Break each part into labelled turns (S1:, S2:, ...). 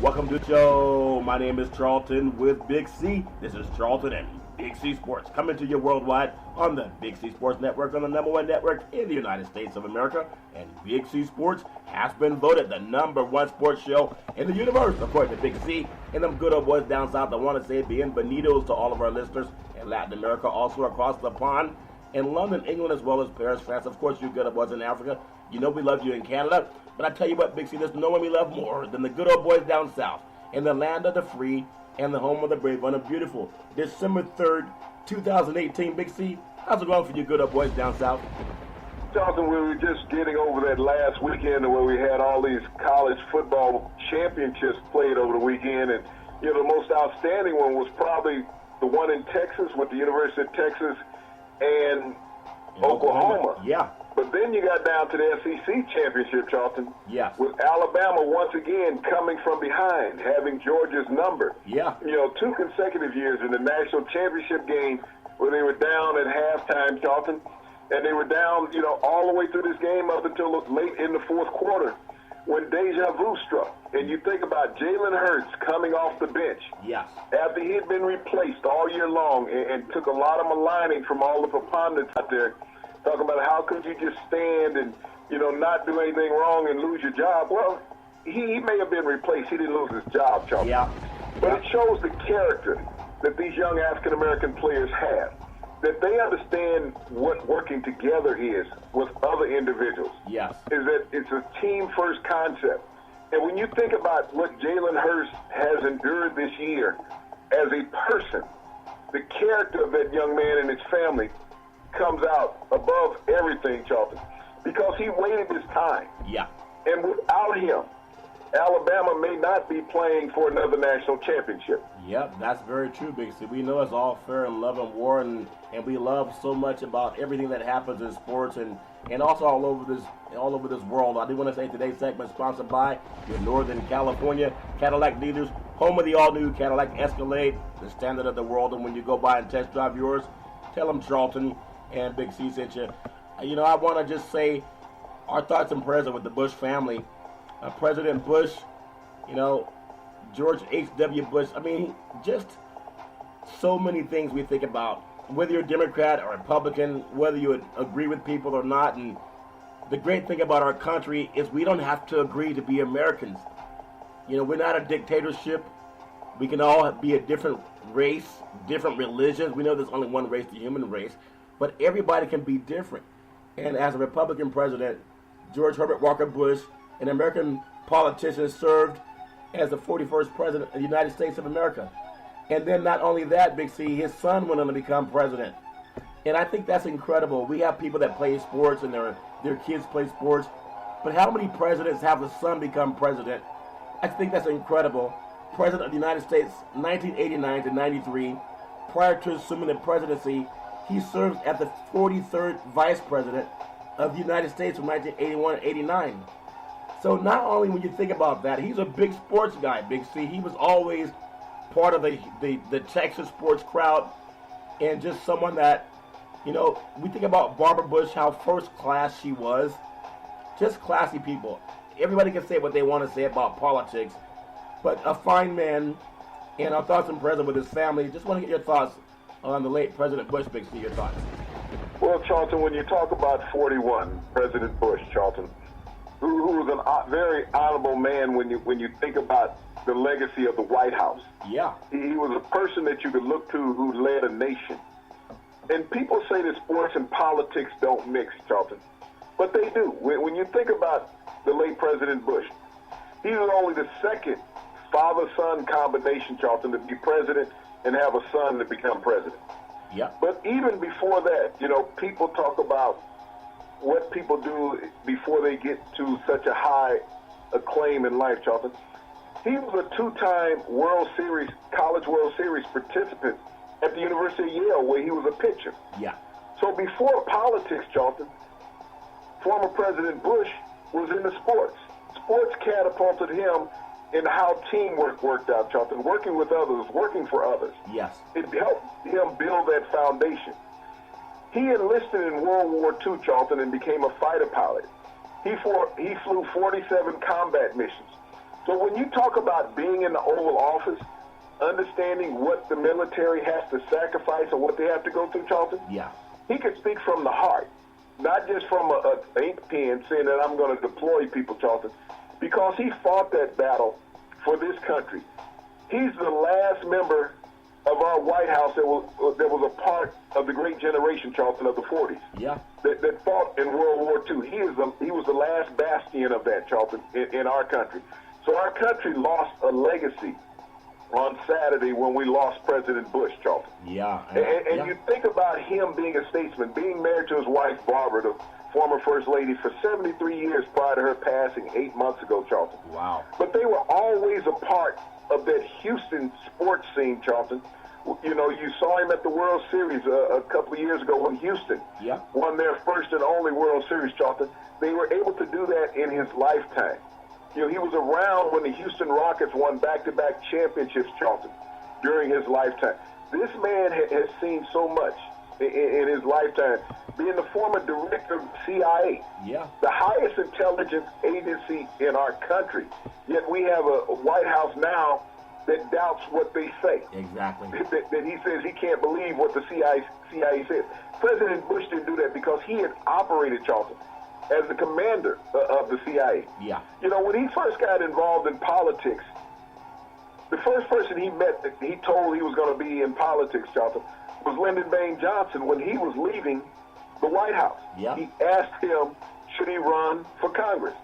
S1: Welcome to the show. My name is Charlton with Big C. This is Charlton and Big C Sports coming to you worldwide on the Big C Sports Network, on the #1 network in the United States of America. And Big C Sports has been voted the #1 sports show in the universe, according to Big C. And them good old boys down south, I want to say bienvenidos to all of our listeners in Latin America, also across the pond, in London, England, as well as Paris, France. Of course, you good old boys in Africa. You know we love you in Canada. But I tell you what, Big C, there's no one we love more than the good old boys down south, in the land of the free and the home of the brave on a beautiful December 3rd, 2018. Big C, how's it going for you good old boys down south?
S2: Charlton, we were just getting over that last weekend where we had all these college football championships played over the weekend. And, you know, the most outstanding one was probably the one in Texas with the University of Texas and Oklahoma.
S1: Yeah.
S2: But then you got down to the SEC championship, Charlton.
S1: Yeah.
S2: With Alabama once again coming from behind, having Georgia's number.
S1: Yeah.
S2: You know, 2 consecutive years in the national championship game where they were down at halftime, Charlton, and they were down, you know, all the way through this game up until late in the fourth quarter when deja vu struck. And you think about Jalen Hurts coming off the bench.
S1: Yes.
S2: After he had been replaced all year long and took a lot of maligning from all the proponents out there, talking about how could you just stand and, you know, not do anything wrong and lose your job. Well, he may have been replaced. He didn't lose his job, Charlie.
S1: Yeah.
S2: But it shows the character that these young African-American players have, that they understand what working together is with other individuals.
S1: Yes.
S2: Is that it's a team-first concept. And when you think about what Jalen Hurts has endured this year as a person, the character of that young man and his family comes out above everything, Charlton, because he waited his time.
S1: Yeah.
S2: And without him, Alabama may not be playing for another national championship.
S1: Yep, that's very true, Big C. We know it's all fair in love and war, and we love so much about everything that happens in sports and also all over this world. I do want to say today's segment is sponsored by your Northern California Cadillac dealers, home of the all-new Cadillac Escalade, the standard of the world. And when you go by and test drive yours, tell them Charlton and Big C sent you. You know, I want to just say our thoughts and prayers are with the Bush family. President Bush, you know, George H.W. Bush. I mean, just so many things we think about, whether you're Democrat or Republican, whether you would agree with people or not. And the great thing about our country is we don't have to agree to be Americans. You know, we're not a dictatorship. We can all be a different race, different religions. We know there's only one race, the human race. But everybody can be different. And as a Republican president, George Herbert Walker Bush, an American politician, served as the 41st president of the United States of America. And then not only that, Big C, his son went on to become president. And I think that's incredible. We have people that play sports and their kids play sports. But how many presidents have the son become president? I think that's incredible. President of the United States, 1989 to 93. Prior to assuming the presidency, he served as the 43rd vice president of the United States from 1981 to 89. So not only when you think about that, he's a big sports guy, Big C. He was always part of the Texas sports crowd, and just someone that, you know, we think about Barbara Bush, how first class she was. Just classy people. Everybody can say what they want to say about politics, but a fine man, and our thoughts and prayers are with his family. Just want to get your thoughts on the late President Bush, Big C, your thoughts.
S2: Well, Charlton, when you talk about 41, President Bush, Charlton, who was a very honorable man when you think about the legacy of the White House.
S1: Yeah.
S2: He was a person that you could look to who led a nation. And people say that sports and politics don't mix, Charlton, but they do. When you think about the late President Bush, he was only the second father-son combination, Charlton, to be president and have a son to become president.
S1: Yeah.
S2: But even before that, you know, people talk about what people do before they get to such a high acclaim in life, Charlton. He was a 2-time College World Series participant at the University of Yale, where he was a pitcher.
S1: Yeah.
S2: So before politics, Charlton, former President Bush was into sports. Sports catapulted him in how teamwork worked out, Charlton, working with others, working for others.
S1: Yes.
S2: It helped him build that foundation. He enlisted in World War II, Charlton, and became a fighter pilot. He flew 47 combat missions. So when you talk about being in the Oval Office, understanding what the military has to sacrifice or what they have to go through, Charlton,
S1: Yeah.
S2: he could speak from the heart, not just from a ink pen saying that I'm going to deploy people, Charlton, because he fought that battle for this country. He's the last member of our White House that was a part of the great generation, Charlton, of the 40s.
S1: Yeah.
S2: That fought in World War II. He was the last bastion of that, Charlton, in our country. So our country lost a legacy on Saturday when we lost President Bush, Charlton.
S1: Yeah.
S2: And you think about him being a statesman, being married to his wife, Barbara, the former First Lady, for 73 years prior to her passing 8 months ago, Charlton.
S1: Wow.
S2: But they were always a part of that Houston sports scene, Charlton. You know, you saw him at the World Series a couple of years ago when Houston won their first and only World Series, Charlton. They were able to do that in his lifetime. You know, he was around when the Houston Rockets won back-to-back championships, Charlton, during his lifetime. This man has seen so much in his lifetime. Being the former director of CIA, the highest intelligence agency in our country, yet we have a White House now that doubts what they say.
S1: Exactly.
S2: That he says he can't believe what the CIA says. President Bush didn't do that because he had operated, Charlton, as the commander of the CIA.
S1: Yeah.
S2: You know, when he first got involved in politics, the first person he met that he told he was going to be in politics, Charlton, was Lyndon Baines Johnson when he was leaving the White House.
S1: Yeah.
S2: He asked him, should he run for Congress?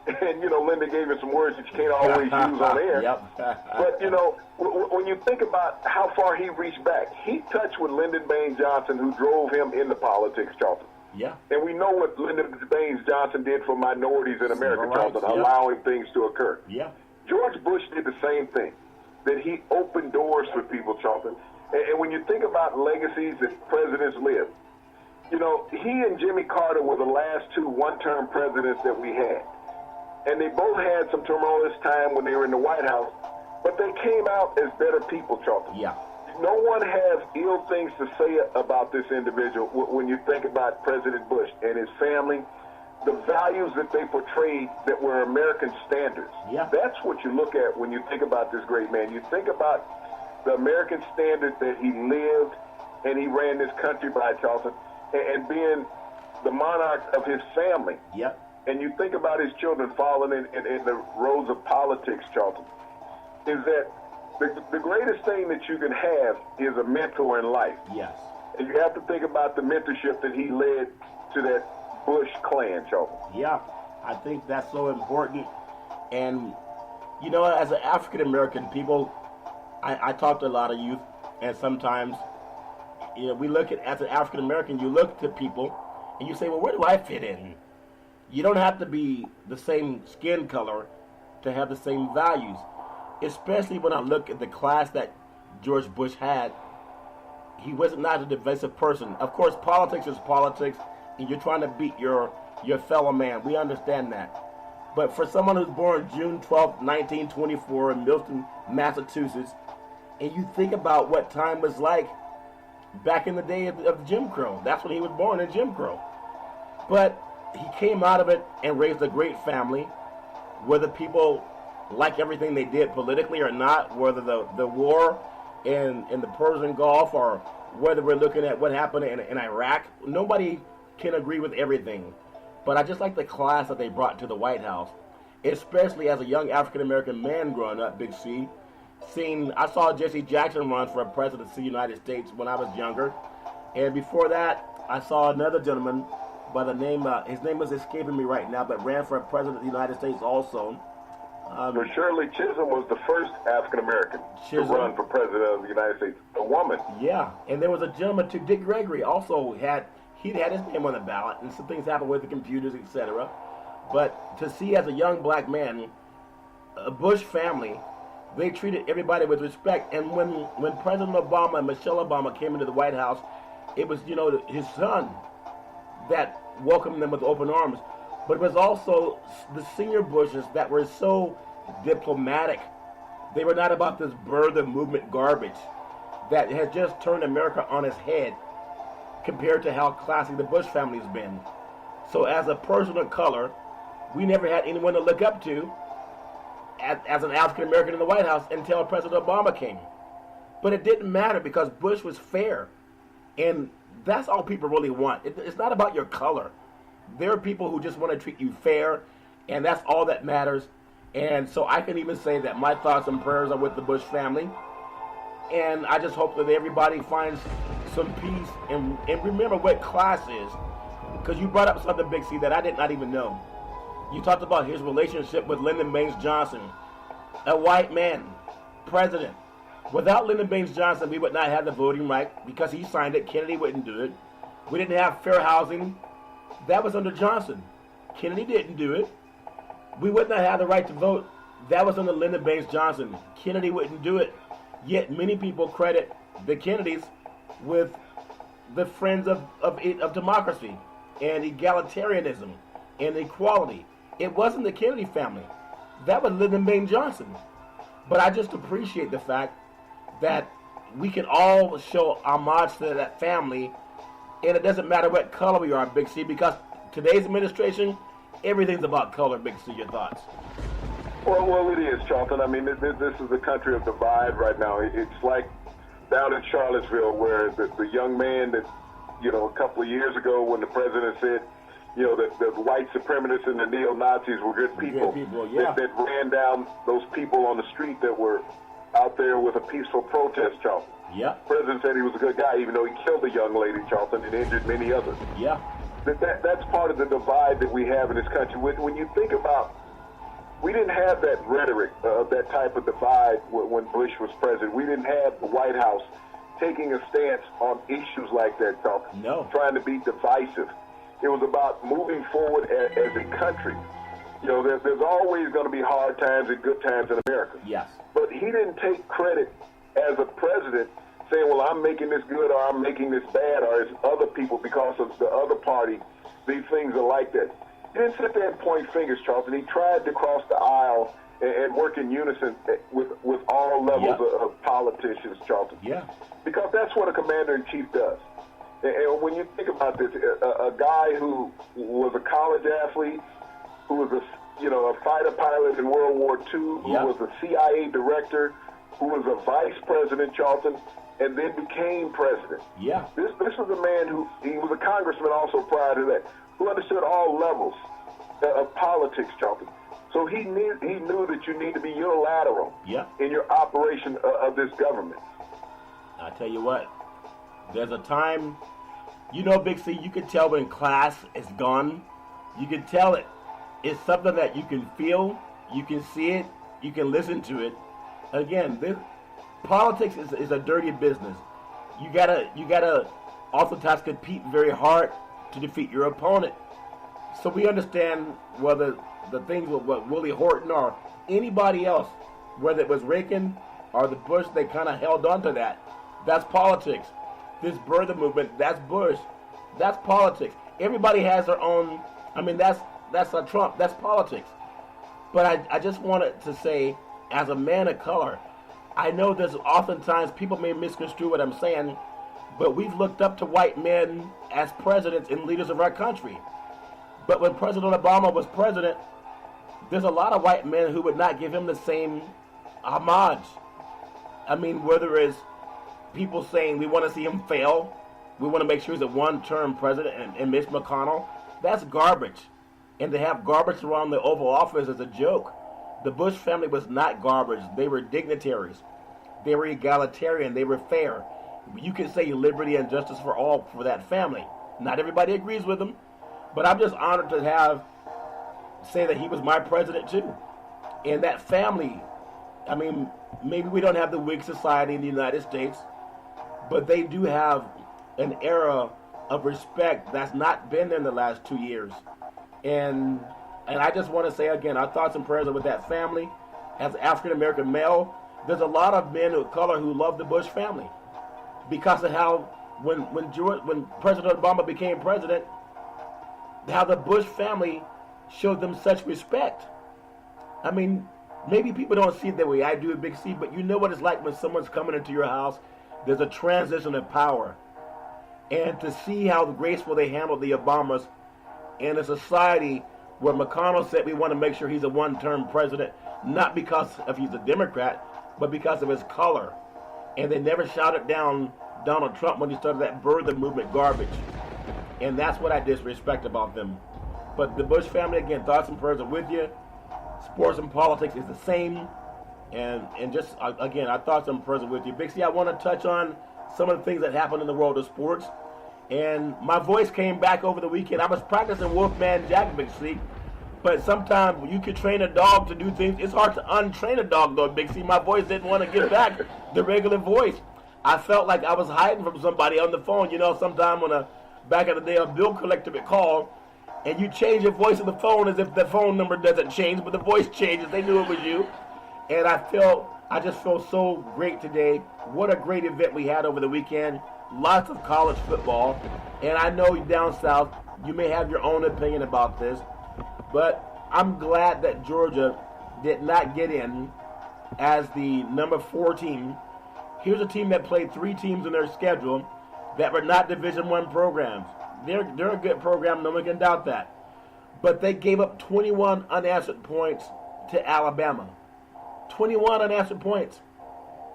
S2: And, you know, Lyndon gave him some words that you can't always use on air. But, you know, when you think about how far he reached back, he touched with Lyndon Baines Johnson, who drove him into politics, Charlton.
S1: Yeah.
S2: And we know what Lyndon Baines Johnson did for minorities in America, Charlton, allowing things to occur.
S1: Yeah.
S2: George Bush did the same thing, that he opened doors for people, Charlton. And when you think about legacies that presidents live, you know, he and Jimmy Carter were the last two one-term presidents that we had. And they both had some tumultuous time when they were in the White House, but they came out as better people, Charlton.
S1: Yeah.
S2: No one has ill things to say about this individual when you think about President Bush and his family, the values that they portrayed that were American standards.
S1: Yeah.
S2: That's what you look at when you think about this great man. You think about the American standard that he lived and he ran this country by, Charlton, and being the monarch of his family.
S1: Yep.
S2: And you think about his children following in the roads of politics, Charlton, is that the greatest thing that you can have is a mentor in life.
S1: Yes.
S2: And you have to think about the mentorship that he led to that Bush clan, Charlton.
S1: Yeah, I think that's so important. And, you know, as an African-American people, I talk to a lot of youth, and sometimes, you know, we look at, as an African-American, you look to people, and you say, well, where do I fit in? You don't have to be the same skin color to have the same values. Especially when I look at the class that George Bush had, he was not a divisive person. Of course, politics is politics, and you're trying to beat your fellow man. We understand that. But for someone who's born June 12, 1924 in Milton, Massachusetts, and you think about what time was like back in the day of Jim Crow. That's when he was born, in Jim Crow. But he came out of it and raised a great family, whether people like everything they did politically or not, whether the war in the Persian Gulf or whether we're looking at what happened in Iraq. Nobody can agree with everything. But I just like the class that they brought to the White House, especially as a young African-American man growing up, Big C. I saw Jesse Jackson run for president of the United States when I was younger. And before that, I saw another gentleman by the name, his name is escaping me right now, but ran for president of the United States also.
S2: But Shirley Chisholm was the first African-American to run for president of the United States, a woman.
S1: Yeah, and there was a gentleman too, Dick Gregory, also had his name on the ballot, and some things happened with the computers, etc. But to see as a young black man, a Bush family, they treated everybody with respect. And when President Obama and Michelle Obama came into the White House, it was, you know, his son that welcomed them with open arms. But it was also the senior Bushes that were so diplomatic. They were not about this birth of movement garbage that has just turned America on its head compared to how classy the Bush family's been. So as a person of color, we never had anyone to look up to. as an African American in the White House until President Obama came. But it didn't matter because Bush was fair. And that's all people really want. It's not about your color. There are people who just want to treat you fair, and that's all that matters. And so I can even say that my thoughts and prayers are with the Bush family. And I just hope that everybody finds some peace and remember what class is. Because you brought up something, Big C, that I did not even know. You talked about his relationship with Lyndon Baines Johnson, a white man, president. Without Lyndon Baines Johnson, we would not have the voting right because he signed it. Kennedy wouldn't do it. We didn't have fair housing. That was under Johnson. Kennedy didn't do it. We would not have the right to vote. That was under Lyndon Baines Johnson. Kennedy wouldn't do it. Yet many people credit the Kennedys with the friends of democracy and egalitarianism and equality. It wasn't the Kennedy family. That was Lyndon Baines Johnson. But I just appreciate the fact that we can all show homage to that family, and it doesn't matter what color we are, Big C, because today's administration, everything's about color, Big C. Your thoughts?
S2: Well, it is, Charlton. I mean, this is a country of divide right now. It's like down in Charlottesville where the young man that, a couple of years ago when the president said, that the white supremacists and the neo-Nazis were good people,
S1: yeah.
S2: that ran down those people on the street that were out there with a peaceful protest, Charlton.
S1: Yeah.
S2: The president said he was a good guy, even though he killed a young lady, Charlton, and injured many others.
S1: Yeah.
S2: That's part of the divide that we have in this country. When you think about, we didn't have that rhetoric of that type of divide when Bush was president. We didn't have the White House taking a stance on issues like that, Charlton.
S1: No.
S2: Trying to be divisive. It was about moving forward as a country. There's always going to be hard times and good times in America.
S1: Yes.
S2: But he didn't take credit as a president saying, well, I'm making this good or I'm making this bad or it's other people because of the other party. These things are like that. He didn't sit there and point fingers, Charlton. He tried to cross the aisle and work in unison with all levels of politicians, Charlton.
S1: Yeah.
S2: Because that's what a commander-in-chief does. And when you think about this, a guy who was a college athlete, who was a fighter pilot in World War II, who was a CIA director, who was a vice president, Charlton, and then became president.
S1: Yeah.
S2: This was a man he was a congressman also prior to that, who understood all levels of politics, Charlton. So he knew that you need to be unilateral in your operation of this government.
S1: I tell you what, there's a time, Big C, you can tell when class is gone. You can tell it. It's something that you can feel, you can see it, you can listen to it. Again, politics is a dirty business. You gotta oftentimes compete very hard to defeat your opponent. So we understand whether the things with Willie Horton or anybody else, whether it was Reagan or the Bush, they kind of held on to that. That's politics. This birther movement, that's Bush. That's politics. Everybody has their own. I mean, that's a Trump. That's politics. But I just wanted to say, as a man of color, I know there's oftentimes people may misconstrue what I'm saying, but we've looked up to white men as presidents and leaders of our country. But when President Obama was president, there's a lot of white men who would not give him the same homage. I mean, whether it's people saying we want to see him fail, we want to make sure he's a one-term president, and Mitch McConnell, that's garbage. And to have garbage around the Oval Office is a joke. The Bush family was not garbage. They were dignitaries. They were egalitarian. They were fair. You can say liberty and justice for all for that family. Not everybody agrees with them, but I'm just honored to say that he was my president too. And that family, I mean, maybe we don't have the Whig Society in the United States, but they do have an era of respect that's not been there in the last 2 years. And I just want to say again, our thoughts and prayers are with that family. As an African-American male, there's a lot of men of color who love the Bush family because of how when President Obama became president, how the Bush family showed them such respect. I mean, maybe people don't see it that way. I do, Big C, but you know what it's like when someone's coming into your house. There's a transition of power. And to see how graceful they handled the Obamas in a society where McConnell said we want to make sure he's a one-term president, not because of he's a Democrat, but because of his color. And they never shouted down Donald Trump when he started that birther movement garbage. And that's what I disrespect about them. But the Bush family, again, thoughts and prayers are with you. Sports and politics is the same. And just, again, our thoughts and prayers are with you. Big C, I want to touch on some of the things that happened in the world of sports. And my voice came back over the weekend. I was practicing Wolfman Jack, Big C. But sometimes you can train a dog to do things. It's hard to untrain a dog, though, Big C. My voice didn't want to get back the regular voice. I felt like I was hiding from somebody on the phone. You know, sometime when back in the day, a bill collector would call, and you change your voice on the phone as if the phone number doesn't change, but the voice changes. They knew it was you. And I just feel so great today. What a great event we had over the weekend. Lots of college football. And I know down south, you may have your own opinion about this, but I'm glad that Georgia did not get in as the number 4 team. Here's a team that played 3 teams in their schedule that were not Division I programs. They're a good program, no one can doubt that. But they gave up 21 unanswered points to Alabama. 21 unanswered points.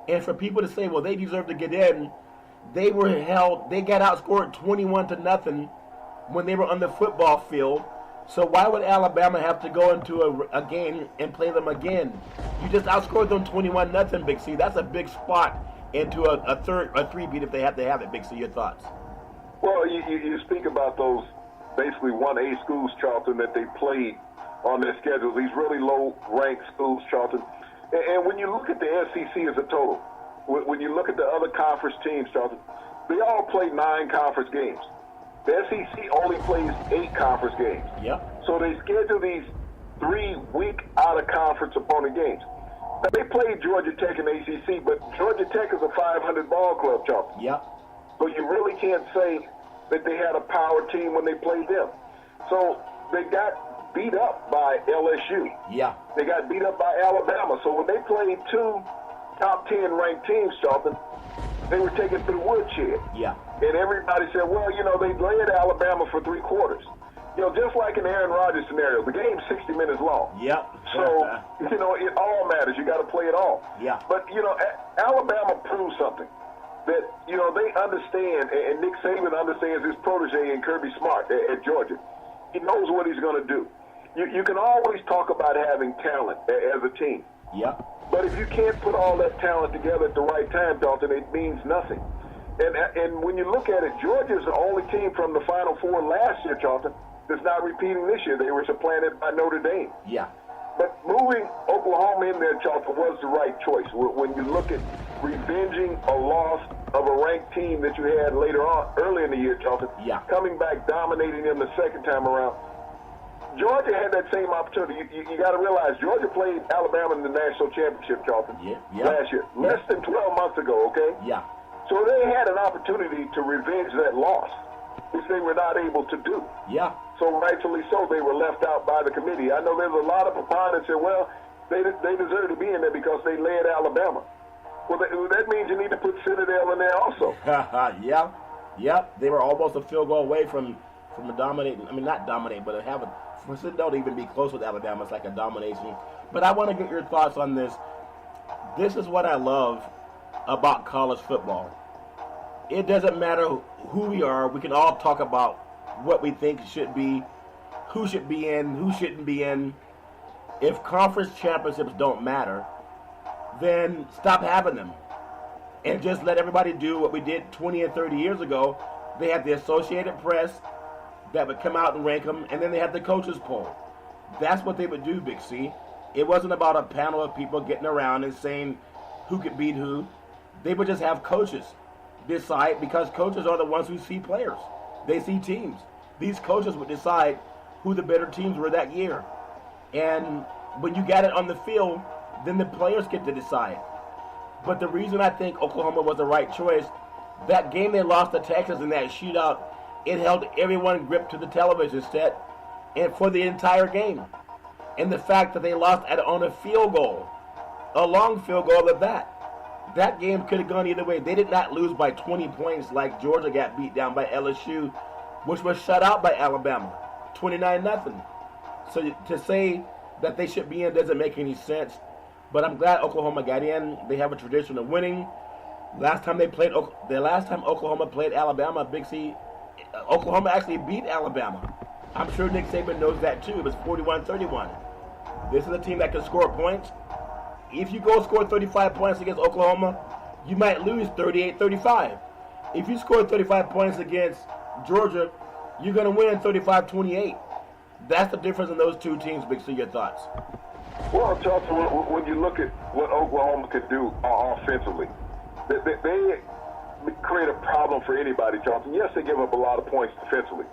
S1: And for people to say, well, they deserve to get in, they got outscored 21-0 when they were on the football field. So why would Alabama have to go into a game and play them again? You just outscored them 21-0, Big C. That's a big spot into a 3-beat if they have to have it, Big C. Your thoughts?
S2: Well, you speak about those basically 1A schools, Charlton, that they played on their schedule. These really low-ranked schools, Charlton. And when you look at the SEC as a total, when you look at the other conference teams, Charlton, they all play 9 conference games. The SEC only plays 8 conference games.
S1: Yep.
S2: So they schedule these 3 week out-of-conference opponent games. Now, they played Georgia Tech in the ACC, but Georgia Tech is a 500 ball club, Charlton.
S1: Yep.
S2: So you really can't say that they had a power team when they played them. So they got beat up by LSU.
S1: Yeah.
S2: They got beat up by Alabama. So when they played 2 top 10 ranked teams, Charlton, they were taken to the woodshed.
S1: Yeah.
S2: And everybody said, well, they led Alabama for 3 quarters. Just like in Aaron Rodgers' scenario, the game's 60 minutes long.
S1: Yep.
S2: So, it all matters. You got to play it all.
S1: Yeah.
S2: But, Alabama proved something. That, they understand, and Nick Saban understands his protege in Kirby Smart at Georgia. He knows what he's going to do. You can always talk about having talent as a team.
S1: Yep.
S2: But if you can't put all that talent together at the right time, Dalton, it means nothing. And when you look at it, Georgia's the only team from the Final Four last year, Charlton, that's not repeating this year. They were supplanted by Notre Dame.
S1: Yeah.
S2: But moving Oklahoma in there, Charlton, was the right choice. When you look at revenging a loss of a ranked team that you had later on, early in the year, Charlton,
S1: yeah,
S2: coming back, dominating them the second time around, Georgia had that same opportunity. You got to realize Georgia played Alabama in the national championship, Charlton, last year, less than 12 months ago, okay?
S1: Yeah.
S2: So they had an opportunity to revenge that loss, which they were not able to do.
S1: Yeah.
S2: So rightfully so, they were left out by the committee. I know there's a lot of proponents that, well, they deserve to be in there because they led Alabama. Well, that means you need to put Citadel in there also.
S1: Yeah. Yep. They were almost a field goal away from a dominating. I mean, not dominate, but for Citadel to even be close with Alabama, it's like a domination. But I want to get your thoughts on this. This is what I love about college football. It doesn't matter who we are. We can all talk about what we think should be, who should be in, who shouldn't be in. If conference championships don't matter, then stop having them. And just let everybody do what we did 20 and 30 years ago. They had the Associated Press that would come out and rank them, and then they had the coaches poll. That's what they would do, Big C. It wasn't about a panel of people getting around and saying who could beat who. They would just have coaches decide, because coaches are the ones who see players. They see teams. These coaches would decide who the better teams were that year. And when you got it on the field, then the players get to decide. But the reason I think Oklahoma was the right choice, that game they lost to Texas in that shootout, it held everyone gripped to the television set and for the entire game. And the fact that they lost on a field goal, a long field goal at that game could have gone either way. They did not lose by 20 points like Georgia got beat down by LSU, which was shut out by Alabama, 29-0. So to say that they should be in doesn't make any sense. But I'm glad Oklahoma got in. They have a tradition of winning. The last time Oklahoma played Alabama, Big C, Oklahoma actually beat Alabama. I'm sure Nick Saban knows that too. It was 41-31. This is a team that can score points. If you go score 35 points against Oklahoma, you might lose 38-35. If you score 35 points against Georgia, you're going to win 35-28. That's the difference in those two teams, Big C. Your thoughts?
S2: Well, Chelsea, when you look at what Oklahoma could do offensively, they create a problem for anybody, Charleston. Yes, they give up a lot of points defensively,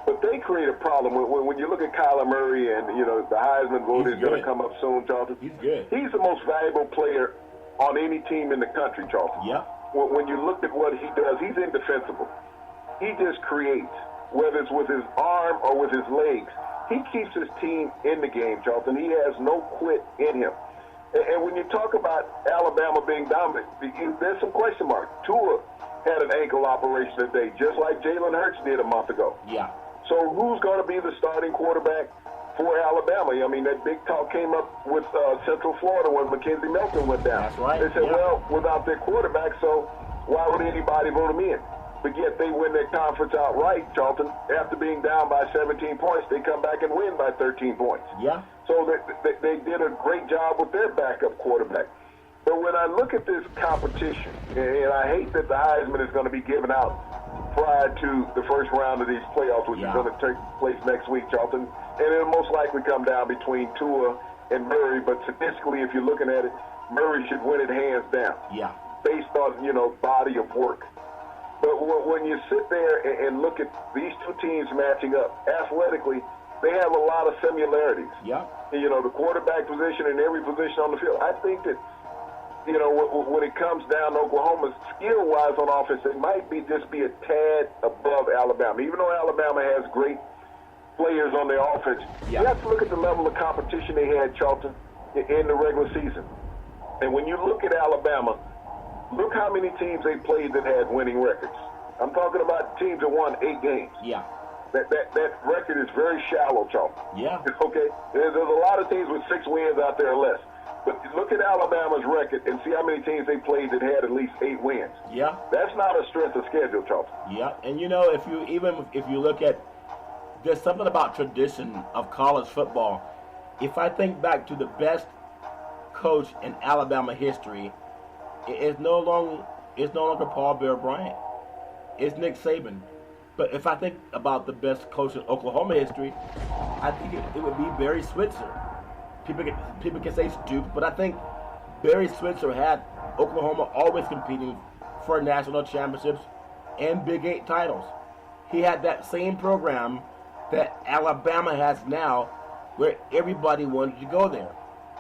S2: but they create a problem when you look at Kyler Murray and, the Heisman vote is going to come up soon, Charleston.
S1: He's good.
S2: He's the most valuable player on any team in the country, Charleston.
S1: Yeah.
S2: When you look at what he does, he's indefensible. He just creates, whether it's with his arm or with his legs. He keeps his team in the game, Charleston. He has no quit in him. And when you talk about Alabama being dominant, there's some question marks. Tua had an ankle operation today, just like Jalen Hurts did a month ago.
S1: Yeah.
S2: So who's going to be the starting quarterback for Alabama? I mean, that big talk came up with Central Florida when Mackenzie Milton went down.
S1: That's right.
S2: They said, well, without their quarterback, so why would anybody vote him in? But yet they win their conference outright, Charlton. After being down by 17 points, they come back and win by 13 points.
S1: Yeah.
S2: So they did a great job with their backup quarterback. But when I look at this competition, and I hate that the Heisman is going to be given out prior to the first round of these playoffs, which is going to take place next week, Charlton, and it'll most likely come down between Tua and Murray. But statistically, if you're looking at it, Murray should win it hands down.
S1: Yeah.
S2: Based on, body of work. But when you sit there and look at these two teams matching up, athletically, they have a lot of similarities.
S1: Yeah.
S2: The quarterback position and every position on the field. I think that, when it comes down to Oklahoma, skill-wise on offense, it might just be a tad above Alabama. Even though Alabama has great players on their offense, you have to look at the level of competition they had, Charlton, in the regular season. And when you look at Alabama, look how many teams they played that had winning records. I'm talking about teams that won 8 games.
S1: Yeah.
S2: That record is very shallow, Charlton.
S1: Yeah.
S2: Okay? There's a lot of teams with 6 wins out there or less. But look at Alabama's record and see how many teams they played that had at least 8 wins.
S1: Yeah.
S2: That's not a strength of schedule, Charlton.
S1: Yeah. And if you look at, there's something about tradition of college football. If I think back to the best coach in Alabama history, it's no longer Paul Bear Bryant. It's Nick Saban. But if I think about the best coach in Oklahoma history, I think it would be Barry Switzer. People can say stupid, but I think Barry Switzer had Oklahoma always competing for national championships and Big 8 titles. He had that same program that Alabama has now, where everybody wanted to go there.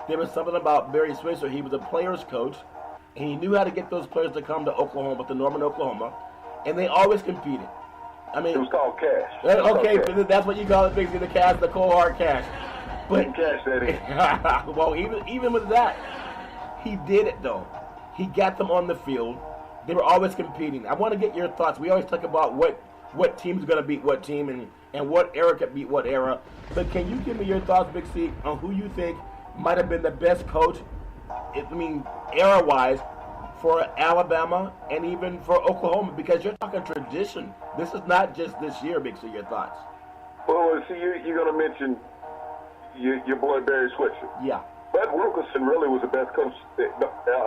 S1: There was something about Barry Switzer. He was a player's coach, and he knew how to get those players to come to Oklahoma, to Norman, Oklahoma, and they always competed. I mean,
S2: it was called cash.
S1: Okay, that's what you call it, basically, the cash, the cold hard cash. But
S2: cash that in.
S1: well, even with that, he did it though. He got them on the field. They were always competing. I want to get your thoughts. We always talk about what team's going to beat what team and what era could beat what era. But can you give me your thoughts, Big C, on who you think might have been the best coach, era-wise, for Alabama and even for Oklahoma? Because you're talking tradition. This is not just this year, Big C. Your thoughts?
S2: Well, see, you're going to mention your boy Barry Switzer.
S1: Yeah.
S2: Bud Wilkinson really was the best coach that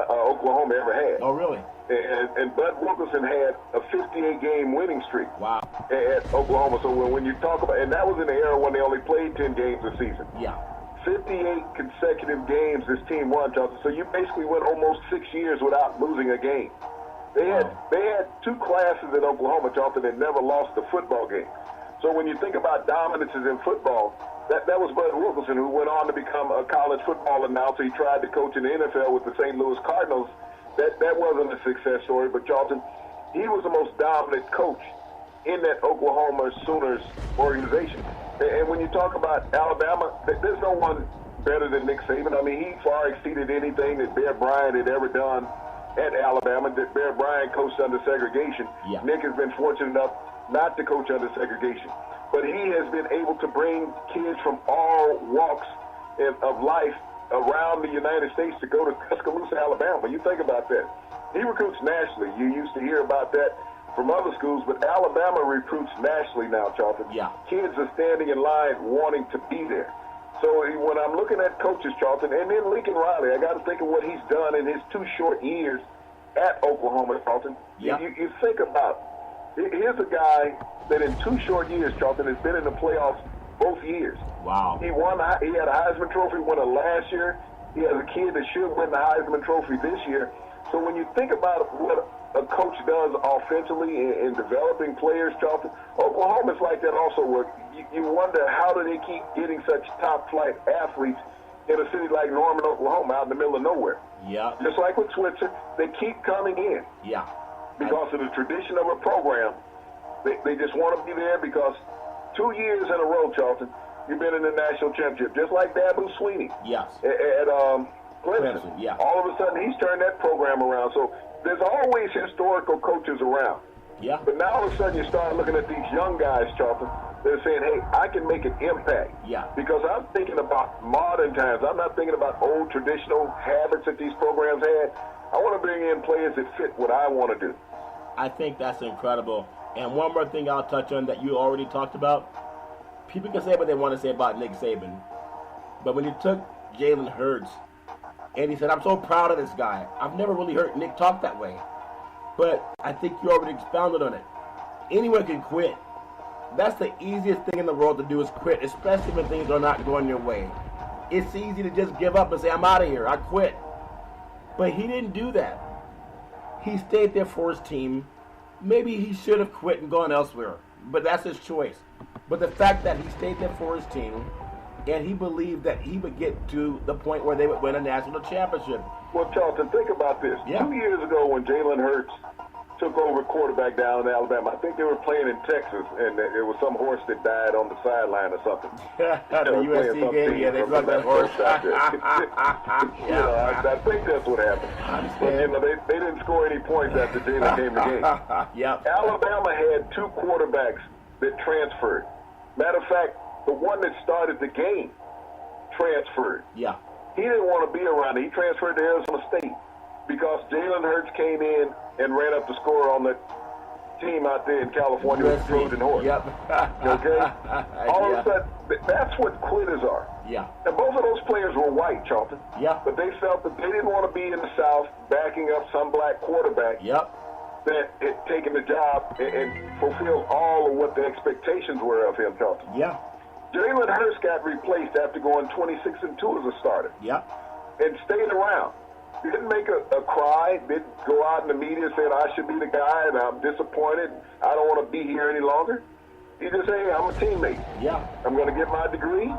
S2: Oklahoma ever had.
S1: Oh, really?
S2: And Bud Wilkinson had a 58-game winning streak.
S1: Wow.
S2: At Oklahoma. So when you talk about, and that was in the era when they only played 10 games a season.
S1: Yeah. 58
S2: consecutive games this team won, Johnson. So you basically went almost 6 years without losing a game. They had 2 classes at Oklahoma, Johnson, that never lost a football game. So when you think about dominances in football, that was Bud Wilkinson, who went on to become a college football announcer. He tried to coach in the NFL with the St. Louis Cardinals. That wasn't a success story, but Charlton, he was the most dominant coach in that Oklahoma Sooners organization. And when you talk about Alabama, there's no one better than Nick Saban. I mean, he far exceeded anything that Bear Bryant had ever done at Alabama. That Bear Bryant coached under segregation.
S1: Yeah.
S2: Nick has been fortunate enough not to coach under segregation. But he has been able to bring kids from all walks of life around the United States to go to Tuscaloosa, Alabama. You think about that. He recruits nationally. You used to hear about that from other schools, but Alabama recruits nationally now, Charlton.
S1: Yeah.
S2: Kids are standing in line wanting to be there. So when I'm looking at coaches, Charlton, and then Lincoln Riley, I got to think of what he's done in his 2 short years at Oklahoma, Charlton.
S1: Yeah.
S2: You think about, here's a guy that in 2 short years, Charlton, has been in the playoffs both years.
S1: Wow.
S2: He had a Heisman Trophy winner last year. He has a kid that should win the Heisman Trophy this year. So when you think about what a coach does offensively in developing players, Charlton, Oklahoma's like that also, where you wonder how do they keep getting such top-flight athletes in a city like Norman, Oklahoma, out in the middle of nowhere.
S1: Yeah.
S2: Just like with Switzer, they keep coming in.
S1: Yeah.
S2: Because of the tradition of a program. They just want to be there because 2 years in a row, Charlton, you've been in the national championship, just like Dabo Swinney.
S1: Yes.
S2: At Clemson.
S1: Yeah.
S2: All of a sudden, he's turned that program around. So there's always historical coaches around.
S1: Yeah.
S2: But now all of a sudden, you start looking at these young guys, Charlton. They're saying, hey, I can make an impact.
S1: Yeah.
S2: Because I'm thinking about modern times. I'm not thinking about old traditional habits that these programs had. I want to bring in players that fit what I want to do.
S1: I think that's incredible. And one more thing I'll touch on that you already talked about. People can say what they want to say about Nick Saban. But when you took Jalen Hurts, and he said, I'm so proud of this guy. I've never really heard Nick talk that way. But I think you already expounded on it. Anyone can quit. That's the easiest thing in the world to do is quit, especially when things are not going your way. It's easy to just give up and say, I'm out of here. I quit. But he didn't do that. He stayed there for his team. Maybe he should have quit and gone elsewhere. But that's his choice. But the fact that he stayed there for his team, and he believed that he would get to the point where they would win a national championship.
S2: Well, Charlton, think about this.
S1: Yeah.
S2: 2 years ago when Jalen Hurts took over quarterback down in Alabama, I think they were playing in Texas, and there was some horse that died on the sideline or something.
S1: The USC game, yeah, they brought that horse.
S2: I think that's what happened. But, they didn't score any points after Jalen came to the game.
S1: Yep.
S2: Alabama had 2 quarterbacks that transferred. Matter of fact, the one that started the game transferred.
S1: Yeah.
S2: He didn't want to be around it. He transferred to Arizona State because Jalen Hurts came in and ran up the score on the team out there in California with the Trojan horse.
S1: Yep.
S2: Okay? All of a sudden, that's what quitters are.
S1: Yeah.
S2: And both of those players were white, Charlton.
S1: Yeah.
S2: But they felt that they didn't want to be in the South backing up some black quarterback
S1: Yep.
S2: that had taken the job and fulfilled all of what the expectations were of him, Charlton.
S1: Yeah.
S2: Jalen Hurts got replaced after going 26-2 as a starter
S1: Yep.
S2: and stayed around. Didn't make a cry, didn't go out in the media saying, I should be the guy and I'm disappointed, I don't want to be here any longer. He just said, hey, I'm a teammate.
S1: Yeah.
S2: I'm going to get my degree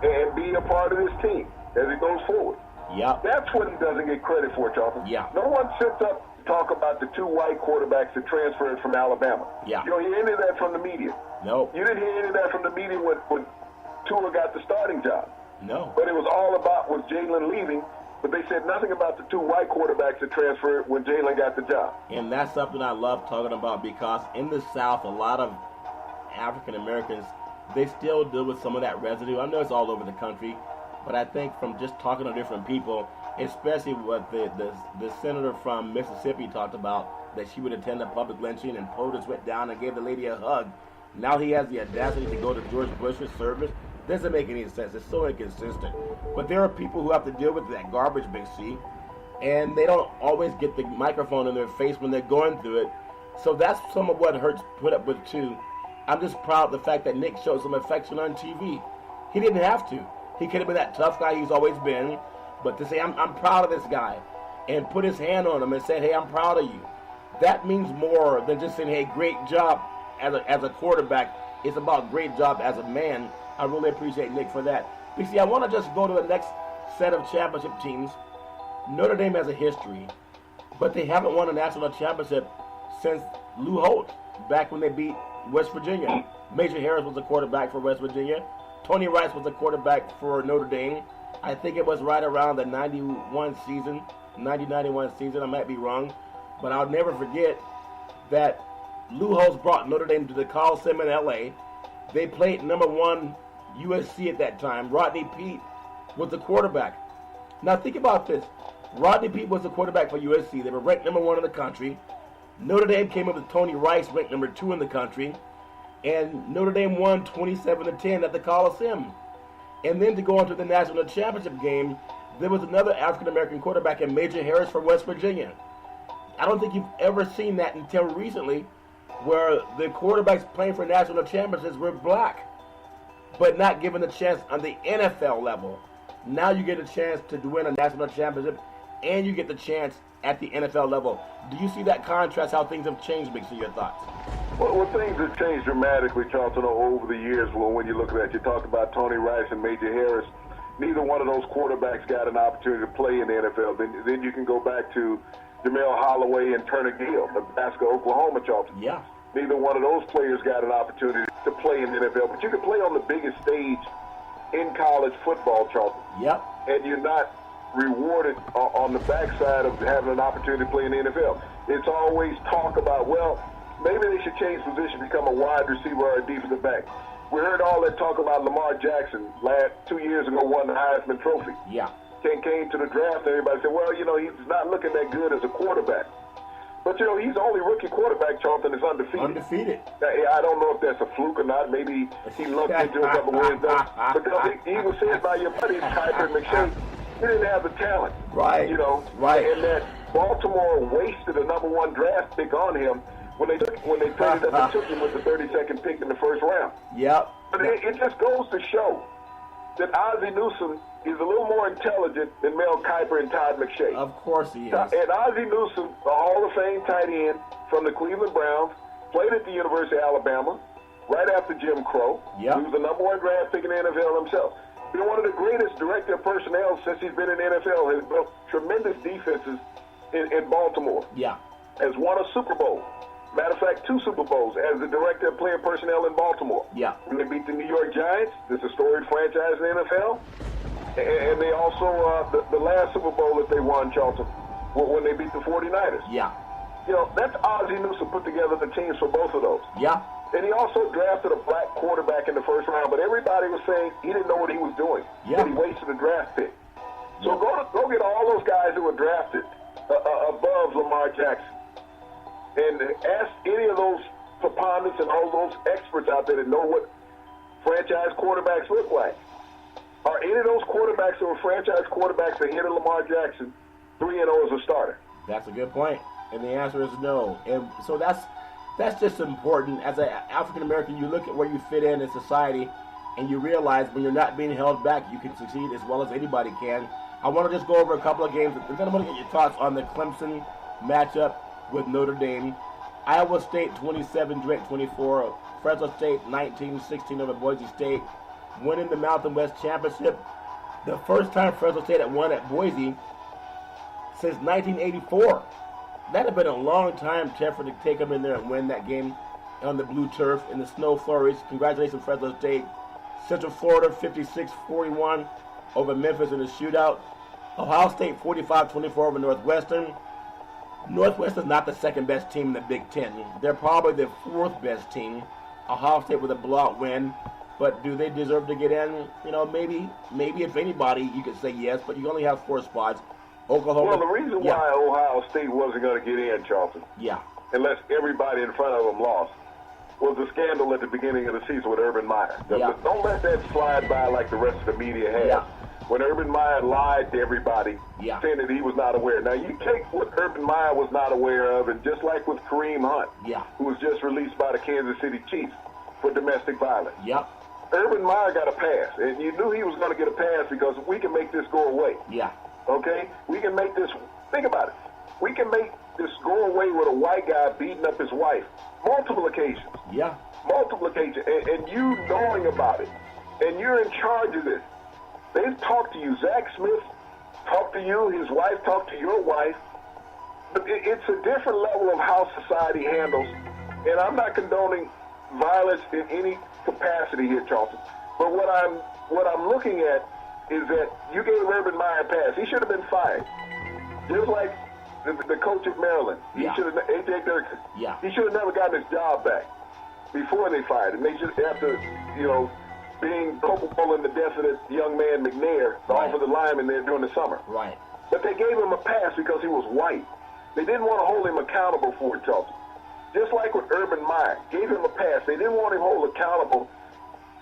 S2: and be a part of this team as it goes forward.
S1: Yep.
S2: That's what he doesn't get credit for, Charlton.
S1: Yeah.
S2: No one sits up to talk about the 2 white quarterbacks that transferred from Alabama.
S1: Yeah.
S2: You don't hear any of that from the media.
S1: No.
S2: You didn't hear any of that from the media when Tua got the starting job.
S1: No.
S2: But it was all about was Jalen leaving, but they said nothing about the 2 white quarterbacks that transferred when Jalen got the job.
S1: And that's something I love talking about because in the South, a lot of African Americans, they still deal with some of that residue. I know it's all over the country, but I think from just talking to different people, especially what the senator from Mississippi talked about, that she would attend a public lynching and POTUS went down and gave the lady a hug. Now he has the audacity to go to George Bush's service. Doesn't make any sense. It's so inconsistent. But there are people who have to deal with that garbage, Big C, and they don't always get the microphone in their face when they're going through it. So that's some of what Hurts put up with too. I'm just proud of the fact that Nick showed some affection on TV. He didn't have to. He could have been that tough guy he's always been, but to say I'm proud of this guy and put his hand on him and say, hey, I'm proud of you, that means more than just saying, hey, great job as a quarterback. It's about great job as a man. I really appreciate Nick for that. But see, I want to just go to the next set of championship teams. Notre Dame has a history, but they haven't won a national championship since Lou Holtz, back when they beat West Virginia. Major Harris was the quarterback for West Virginia. Tony Rice was the quarterback for Notre Dame. I think it was right around the 90-91 season. I might be wrong. But I'll never forget that Lou Holtz brought Notre Dame to the Coliseum in L.A. They played number 1 USC at that time. Rodney Peete was the quarterback. Now think about this. Rodney Peete was the quarterback for USC. They were ranked number 1 in the country. Notre Dame came up with Tony Rice, ranked number 2 in the country. And Notre Dame won 27-10 at the Coliseum. And then to go on to the national championship game, there was another African-American quarterback in Major Harris from West Virginia. I don't think you've ever seen that until recently, where the quarterbacks playing for national championships were black, but not given the chance on the NFL level. Now you get a chance to win a national championship, and you get the chance at the NFL level. Do you see that contrast, how things have changed, mixing your thoughts?
S2: Well, things have changed dramatically, Charlton, over the years. Well, when you look at that, you talked about Tony Rice and Major Harris. Neither one of those quarterbacks got an opportunity to play in the NFL. Then you can go back to Jamel Holloway and Turner Gill, Nebraska, Oklahoma, Charlton.
S1: Yeah.
S2: Neither one of those players got an opportunity to play in the NFL. But you can play on the biggest stage in college football, Charlton.
S1: Yep.
S2: And you're not rewarded on the backside of having an opportunity to play in the NFL. It's always talk about, well, maybe they should change position, become a wide receiver or a defensive back. We heard all that talk about Lamar Jackson 2 years ago, won the Heisman Trophy.
S1: Yeah.
S2: Came to the draft, and everybody said, well, he's not looking that good as a quarterback. But, he's the only rookie quarterback, Charlton, that's undefeated.
S1: Undefeated.
S2: I don't know if that's a fluke or not. Maybe he lucked into a couple wins, because he was said by your buddies, Kiper and McShay, he didn't have the talent.
S1: Right. Right.
S2: And that Baltimore wasted a number 1 draft pick on him when they traded up and took him with the 32nd pick in the first round.
S1: Yep.
S2: But it just goes to show that Ozzie Newsome is a little more intelligent than Mel Kiper and Todd McShay.
S1: Of course he is.
S2: And Ozzie Newsome, a Hall of Fame tight end from the Cleveland Browns, played at the University of Alabama right after Jim Crow.
S1: Yep.
S2: He was the number 1 draft pick in the NFL himself. Been one of the greatest director of personnel since he's been in the NFL. Has built tremendous defenses in Baltimore.
S1: Yeah.
S2: Has won a Super Bowl. Matter of fact, 2 Super Bowls as the director of player personnel in Baltimore.
S1: Yeah.
S2: When they beat the New York Giants, this is a storied franchise in the NFL. And they also, the last Super Bowl that they won, Charlton, when they beat the 49ers.
S1: Yeah.
S2: That's Ozzie Newsome put together the teams for both of those.
S1: Yeah.
S2: And he also drafted a black quarterback in the first round, but everybody was saying he didn't know what he was doing.
S1: Yeah.
S2: That he wasted a draft pick. So go get all those guys who were drafted above Lamar Jackson. And ask any of those preponderants and all those experts out there that know what franchise quarterbacks look like. Are any of those quarterbacks that were franchise quarterbacks ahead of Lamar Jackson 3-0 as a starter?
S1: That's a good point. And the answer is no. And so that's just important. As an African American, you look at where you fit in society, and you realize when you're not being held back, you can succeed as well as anybody can. I want to just go over a couple of games, and then I want to get your thoughts on the Clemson matchup with Notre Dame. Iowa State 27, Drake 24. Fresno State 19-16 over Boise State, winning the Mountain West Championship. The first time Fresno State had won at Boise since 1984. That had been a long time effort to take them in there and win that game on the blue turf in the snow flurries. Congratulations, Fresno State. Central Florida 56-41 over Memphis in the shootout. Ohio State 45-24 over Northwestern. Northwestern's not the second best team in the Big Ten. They're probably the 4th best team. Ohio State with a blowout win. But do they deserve to get in? Maybe if anybody, you could say yes, but you only have 4 spots. Oklahoma.
S2: Well, the reason why Ohio State wasn't going to get in, Charlton, unless everybody in front of them lost, was the scandal at the beginning of the season with Urban Meyer. Don't let that slide by like the rest of the media has.
S1: Yeah.
S2: When Urban Meyer lied to everybody, saying that he was not aware. Now, you take what Urban Meyer was not aware of, and just like with Kareem Hunt, who was just released by the Kansas City Chiefs for domestic violence.
S1: Yep.
S2: Urban Meyer got a pass, and you knew he was going to get a pass because we can make this go away.
S1: Yeah.
S2: Okay? We can make this, think about it. We can make this go away with a white guy beating up his wife. Multiple occasions.
S1: Yeah.
S2: Multiple occasions. And you knowing about it. And you're in charge of this. They've talked to you. Zach Smith talked to you. His wife talked to your wife. But it's a different level of how society handles. And I'm not condoning violence in any capacity here, Charlton. But what I'm looking at is that you gave Urban Meyer a pass. He should have been fired. Just like the coach at Maryland. He should have, A.J. Durkin. Yeah. He should have never gotten his job back before they fired him. They should, after, being culpable in the death of this young man McNair, the
S1: Right.
S2: offensive lineman there during the summer.
S1: Right.
S2: But they gave him a pass because he was white. They didn't want to hold him accountable for it, Charlton. Just like with Urban Meyer, gave him a pass. They didn't want him held accountable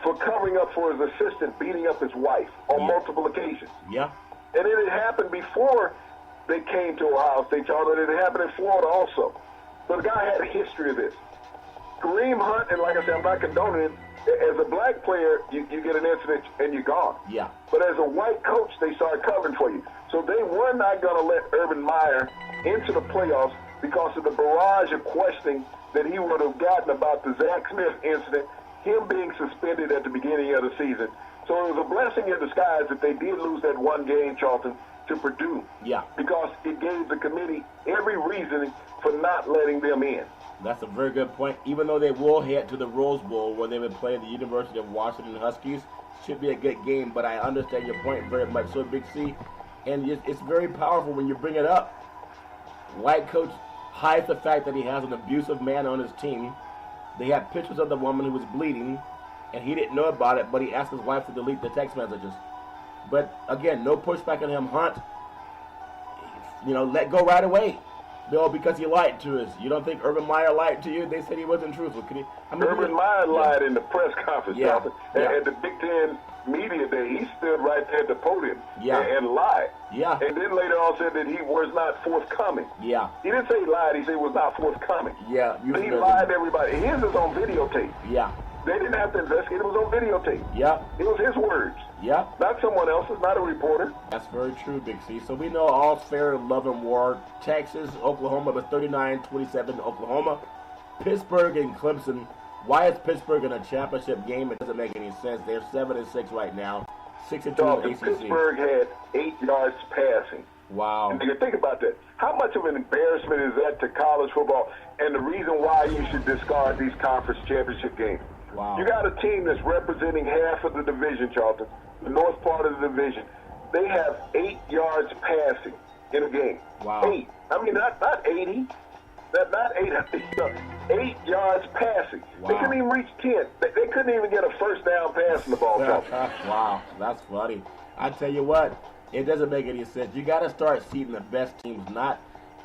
S2: for covering up for his assistant beating up his wife on multiple occasions.
S1: Yeah.
S2: And it had happened before they came to Ohio State, Charlton. It had happened in Florida also. So the guy had a history of this. Kareem Hunt, and like I said, I'm not condoning it. As a black player, you get an incident and you're gone.
S1: Yeah.
S2: But as a white coach, they started covering for you. So they were not going to let Urban Meyer into the playoffs because of the barrage of questioning that he would have gotten about the Zach Smith incident, him being suspended at the beginning of the season. So it was a blessing in disguise that they did lose that one game, Charlton, to Purdue.
S1: Yeah.
S2: Because it gave the committee every reason for not letting them in.
S1: That's a very good point. Even though they will head to the Rose Bowl where they will play the University of Washington Huskies, should be a good game, but I understand your point very much so, Big C. And it's very powerful when you bring it up. White coach hides the fact that he has an abusive man on his team. They have pictures of the woman who was bleeding, and he didn't know about it, but he asked his wife to delete the text messages. But again, no pushback on him, Hunt. Let go right away. No, because he lied to us. You don't think Urban Meyer lied to you? They said he wasn't truthful.
S2: Urban Meyer lied in the press conference,
S1: Yeah.
S2: Charlton.
S1: Yeah.
S2: At the Big Ten media day, he stood right there at the podium
S1: Yeah.
S2: and lied.
S1: Yeah.
S2: And then later on said that he was not forthcoming.
S1: Yeah.
S2: He didn't say he lied. He said he was not forthcoming.
S1: Yeah.
S2: He lied to everybody. His is on videotape.
S1: Yeah.
S2: They didn't have to investigate. It was on videotape.
S1: Yeah.
S2: It was his words,
S1: Yeah.
S2: not someone else's, not a reporter.
S1: That's very true, Big C. So we know all's fair in love and war. Texas, Oklahoma was 39-27 to Oklahoma. Pittsburgh and Clemson. Why is Pittsburgh in a championship game? It doesn't make any sense. They're 7-6 right now. 6-2 in the
S2: Charlton,
S1: ACC.
S2: Pittsburgh had 8 yards passing.
S1: Wow.
S2: And you think about that. How much of an embarrassment is that to college football? And the reason why you should discard these conference championship games.
S1: Wow.
S2: You got a team that's representing half of the division, Charlton, the north part of the division. They have 8 yards passing in a game.
S1: Wow.
S2: 8. I mean, not 80. Not 8. 8 yards passing.
S1: Wow.
S2: They couldn't even reach 10. They couldn't even get a first down pass in the ball, Charlton.
S1: Wow. That's funny. I tell you what, it doesn't make any sense. You got to start seeding the best teams,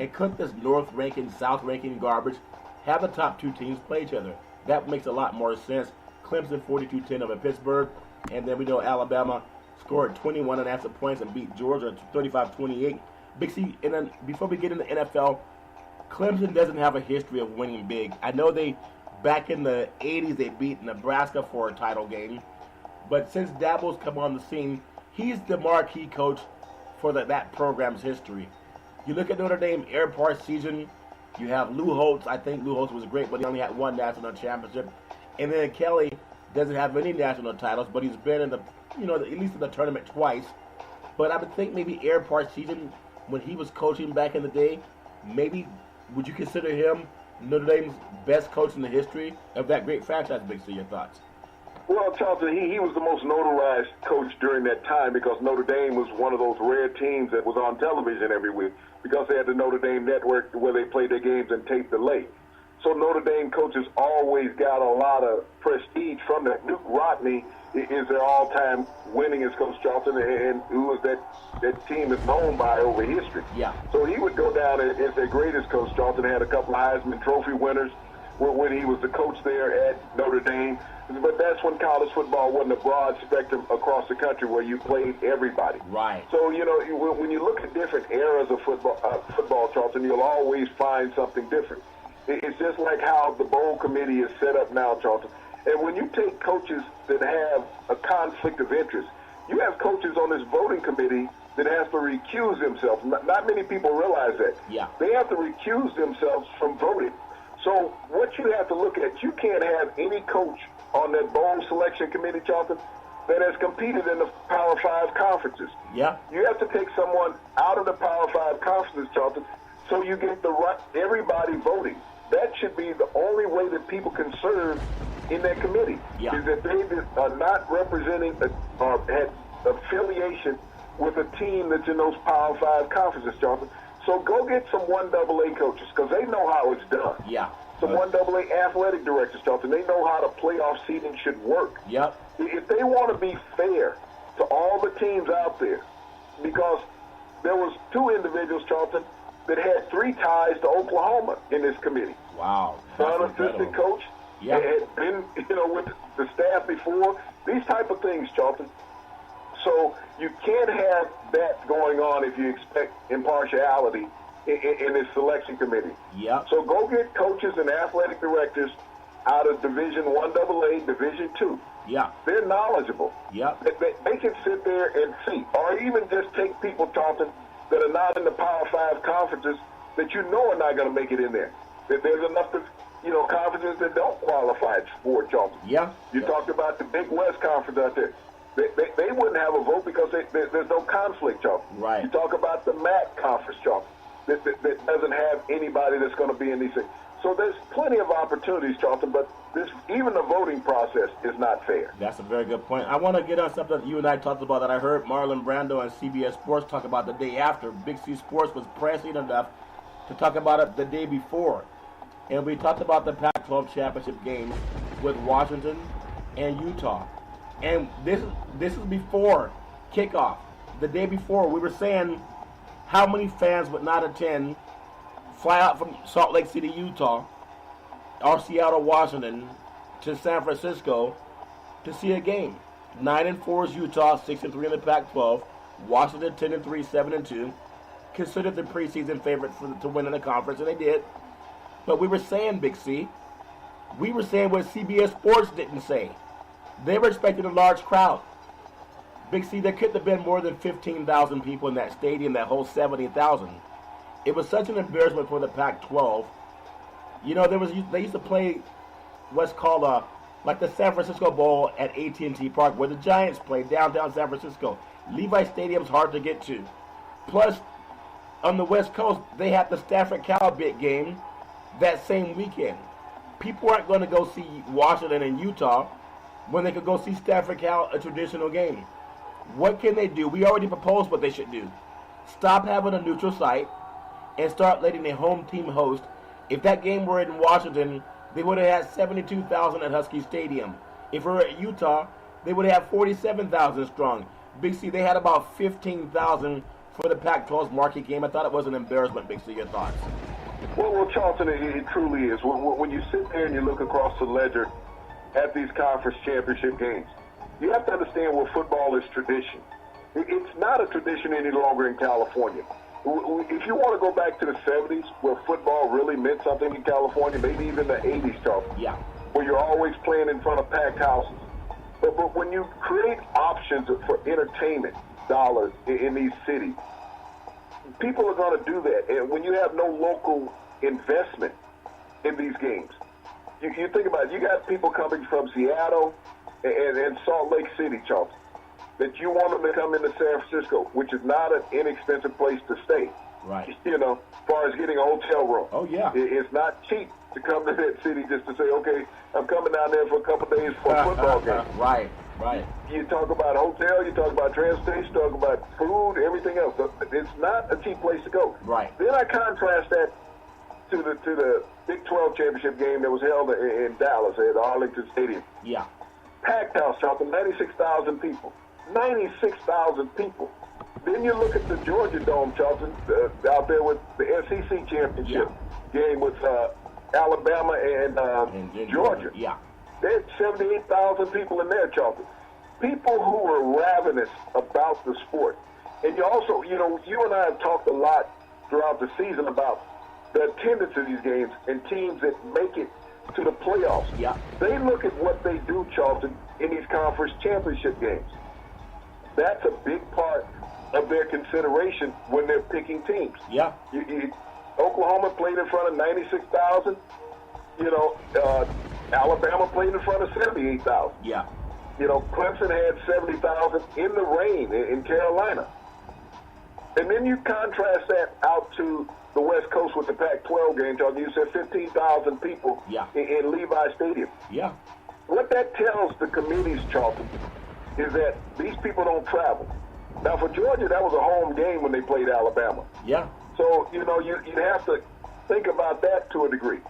S1: and cook this North ranking, South ranking garbage. Have the top 2 teams play each other. That makes a lot more sense. Clemson 42-10 over Pittsburgh, and then we know Alabama scored 21.5 points and beat Georgia 35-28. Big C, and then before we get into NFL, Clemson doesn't have a history of winning big. I know back in the 80s, they beat Nebraska for a title game, but since Dabo's come on the scene, he's the marquee coach for that program's history. You look at Notre Dame Air Park season. You have Lou Holtz. I think Lou Holtz was great, but he only had 1 national championship. And then Kelly doesn't have any national titles, but he's been in at least in the tournament twice. But I would think maybe Air Park season, when he was coaching back in the day, maybe would you consider him Notre Dame's best coach in the history of that great franchise? Big C, your thoughts?
S2: Well, Charlton, he was the most notarized coach during that time because Notre Dame was one of those rare teams that was on television every week because they had the Notre Dame network where they played their games and taped the late. So Notre Dame coaches always got a lot of prestige from that. Duke Rodney is their all-time winningest coach, Charlton, and who was that team is known by over history.
S1: Yeah.
S2: So he would go down as their greatest coach. Charlton had a couple of Heisman Trophy winners when he was the coach there at Notre Dame. But that's when college football wasn't a broad spectrum across the country where you played everybody.
S1: Right.
S2: So, when you look at different eras of football, Charlton, you'll always find something different. It's just like how the bowl committee is set up now, Charlton. And when you take coaches that have a conflict of interest, you have coaches on this voting committee that has to recuse themselves. Not many people realize that.
S1: Yeah.
S2: They have to recuse themselves from voting. So what you have to look at, you can't have any coach on that bowl selection committee, Charlton, that has competed in the Power 5 conferences.
S1: Yeah.
S2: You have to take someone out of the Power 5 conferences, Charlton, so you get everybody voting. That should be the only way that people can serve in that committee,
S1: Yeah.
S2: is that they are not representing or had affiliation with a team that's in those Power 5 conferences, Charlton. So go get some 1AA coaches because they know how it's done.
S1: Yeah.
S2: some 1AA athletic directors, Charlton. They know how the playoff seeding should work.
S1: Yep.
S2: If they want to be fair to all the teams out there, because there was 2 individuals, Charlton, that had 3 ties to Oklahoma in this committee.
S1: Wow.
S2: Son, assistant coach,
S1: Yep.
S2: had been, with the staff before. These type of things, Charlton. So you can't have that going on if you expect impartiality in this selection committee.
S1: Yep.
S2: So go get coaches and athletic directors out of Division 1AA, Division 2.
S1: Yeah.
S2: They're knowledgeable.
S1: Yep.
S2: They can sit there and see, or even just take people, Charlton, that are not in the Power 5 conferences that you know are not going to make it in there. There's enough of, conferences that don't qualify for Charlton.
S1: Yeah.
S2: You talked about the Big West Conference out there. They wouldn't have a vote because there's no conflict, Charlton.
S1: Right.
S2: You talk about the MAC Conference, Charlton, that doesn't have anybody that's going to be in these things. So there's plenty of opportunities, Charlton, but even the voting process is not fair.
S1: That's a very good point. I want to get on something that you and I talked about that I heard Marlon Brando and CBS Sports talk about the day after. Big C Sports was pressing enough to talk about it the day before. And we talked about the Pac-12 championship game with Washington and Utah. And this is before kickoff. The day before, we were saying how many fans would not attend, fly out from Salt Lake City, Utah, or Seattle, Washington, to San Francisco to see a game. 9-4 is Utah, 6-3 in the Pac-12. Washington 10-3, 7-2. Considered the preseason favorite to win in the conference, and they did. But we were saying, Big C, we were saying what CBS Sports didn't say. They were expecting a large crowd. Big C, there couldn't have been more than 15,000 people in that stadium, that whole 70,000. It was such an embarrassment for the Pac-12. They used to play what's called like the San Francisco Bowl at AT&T Park, where the Giants play downtown San Francisco. Levi Stadium's hard to get to. Plus, on the West Coast, they had the Stafford Cal big game that same weekend. People aren't going to go see Washington and Utah when they could go see Stafford Cal, a traditional game. What can they do? We already proposed what they should do. Stop having a neutral site and start letting the home team host. If that game were in Washington, they would have had 72,000 at Husky Stadium. If we were at Utah, they would have 47,000 strong. Big C, they had about 15,000 for the Pac-12's marquee game. I thought it was an embarrassment, Big C. Your thoughts?
S2: Well, Charlton, it truly is. When you sit there and you look across the ledger at these conference championship games, you have to understand where football is tradition. It's not a tradition any longer in California. If you want to go back to the 70s, where football really meant something in California, maybe even the 80s, Charlton,
S1: yeah,
S2: where you're always playing in front of packed houses. But when you create options for entertainment dollars in these cities, people are going to do that. And when you have no local investment in these games, you think about it, you got people coming from Seattle and Salt Lake City, Charlton, that you want them to come into San Francisco, which is not an inexpensive place to stay.
S1: Right.
S2: As far as getting a hotel room.
S1: Oh, yeah.
S2: It's not cheap to come to that city just to say, okay, I'm coming down there for a couple of days for a football game.
S1: Right.
S2: You talk about hotel, you talk about transportation, you talk about food, everything else. It's not a cheap place to go.
S1: Right.
S2: Then I contrast that to the Big 12 championship game that was held in Dallas at Arlington Stadium.
S1: Yeah.
S2: Packed house, Charlton, 96,000 people. 96,000 people. Then you look at the Georgia Dome, Charlton, out there with the SEC championship game with Alabama and Georgia.
S1: Yeah.
S2: There's 78,000 people in there, Charlton. People who are ravenous about the sport. And you also, you and I have talked a lot throughout the season about the attendance of these games and teams that make it to the playoffs.
S1: Yeah.
S2: They look at what they do, Charlton, in these conference championship games. That's a big part of their consideration when they're picking teams.
S1: Yeah.
S2: Oklahoma played in front of 96,000. Alabama played in front of 78,000.
S1: Yeah.
S2: Clemson had 70,000 in the rain in Carolina. And then you contrast that out to the West Coast with the Pac-12 game, Charlton. You said 15,000 people in Levi Stadium.
S1: Yeah.
S2: What that tells the committees, Charlton, is that these people don't travel. Now, for Georgia, that was a home game when they played Alabama.
S1: Yeah.
S2: So, you'd have to think about that to a degree.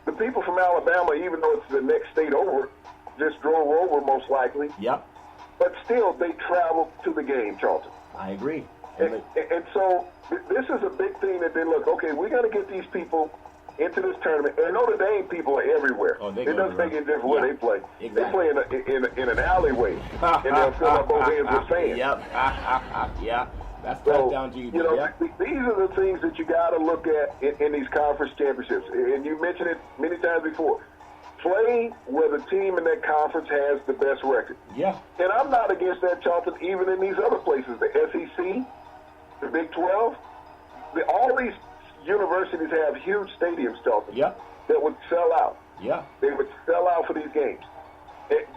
S2: the people from Alabama, even though it's the next state over, just drove over most likely.
S1: Yep.
S2: But still, they traveled to the game, Charlton.
S1: I agree.
S2: And so this is a big thing that they look, okay, we're going to get these people into this tournament. And Notre Dame people are everywhere.
S1: Oh,
S2: it doesn't make any difference where they play.
S1: Exactly.
S2: They play in an alleyway, and they'll fill up both ends with sand.
S1: Yep. Yeah. That's
S2: So,
S1: touchdown Jesus.
S2: you know,
S1: Yep.
S2: these are the things that you got to look at in these conference championships. And you mentioned it many times before. Play where the team in that conference has the best record.
S1: Yeah.
S2: And I'm not against that, Charlton, even in these other places. The SEC, the Big 12, all these universities have huge stadiums, Charlton,
S1: Yep.
S2: that would sell out.
S1: Yeah.
S2: They would sell out for these games.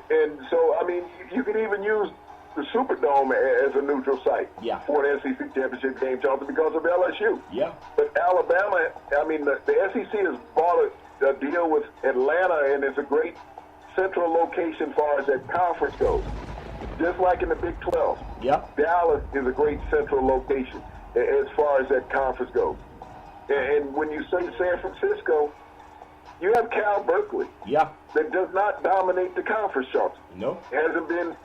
S2: And so, I mean, you could even use the Superdome as a neutral site for an SEC championship game, Charlton, because of LSU.
S1: Yeah.
S2: But Alabama, I mean, the SEC has bought a deal with Atlanta, and it's a great central location as far as that conference goes. Just like in the Big 12.
S1: Yep.
S2: Dallas is a great central location as far as that conference goes. And when you say San Francisco, you have Cal Berkeley.
S1: Yeah.
S2: That does not dominate the conference, Charlton.
S1: No.
S2: Hasn't been,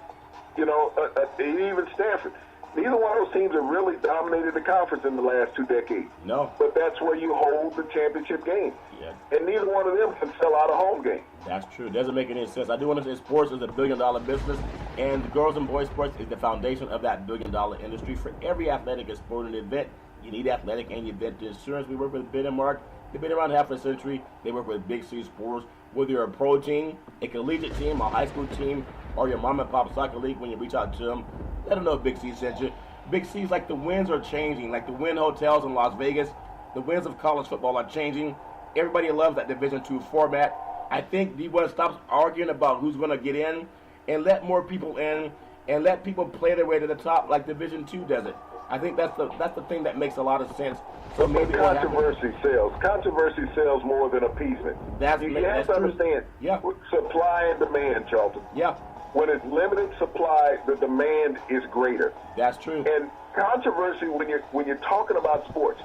S2: even Stanford. Neither one of those teams have really dominated the conference in the last 2 decades.
S1: No.
S2: But that's where you hold the championship game.
S1: Yeah.
S2: And neither one of them can sell out a home game.
S1: That's true. Doesn't make any sense. I do want to say sports is a billion-dollar business, and the girls and boys sports is the foundation of that billion-dollar industry. For every athletic and sporting event, you need athletic and event insurance. We work with Ben and Mark. They've been around half a century. They work with Big C Sports. Whether you're a pro team, a collegiate team, a high school team, or your mom and pop soccer league, when you reach out to them, let them know Big C sent you. Big C's like the winds are changing, like the Wynn hotels in Las Vegas. The winds of college football are changing. Everybody loves that Division II format. I think D1 stops arguing about who's going to get in and let more people in and let people play their way to the top like Division II does it. I think that's the thing that makes a lot of sense. So maybe
S2: controversy sells. Controversy sells more than appeasement. You have to understand.
S1: Yeah.
S2: Supply and demand, Charlton.
S1: Yeah.
S2: When it's limited supply, the demand is greater.
S1: That's true.
S2: And controversy, when you're talking about sports,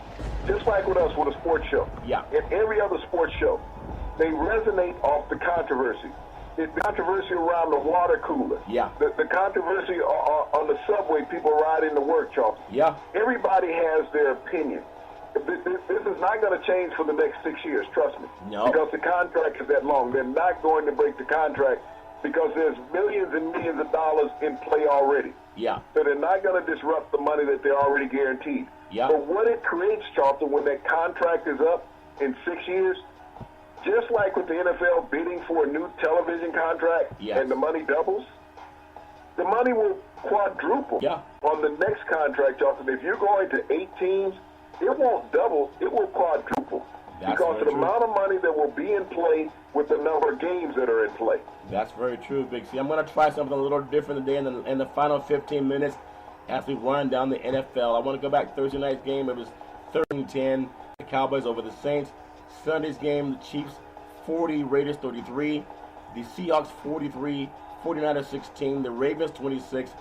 S2: just like with us with a sports show,
S1: yeah,
S2: and every other sports show, they resonate off the controversy. It's the controversy around the water cooler.
S1: Yeah.
S2: The controversy on the subway, people riding to work, Charlton.
S1: Yeah.
S2: Everybody has their opinion. This is not going to change for the next 6 years, trust me.
S1: No.
S2: Because the contract is that long. They're not going to break the contract because there's millions and millions of dollars in play already.
S1: Yeah.
S2: So they're not going to disrupt the money that they're already guaranteed.
S1: Yeah.
S2: But what it creates, Charlton, when that contract is up in 6 years, just like with the NFL bidding for a new television contract and the money doubles, the money will quadruple on the next contract, Charlton. If you're going to 8 teams, it won't double, it will quadruple. Because of the amount of money that will be in play with the number of games that are in play.
S1: That's very true, Big C. I'm going to try something a little different today in the final 15 minutes as we wind down the NFL. I want to go back Thursday night's game. It was 13-10, the Cowboys over the Saints. Sunday's game, the Chiefs 40, Raiders 33. The Seahawks 43, 49ers 16. The Ravens 26,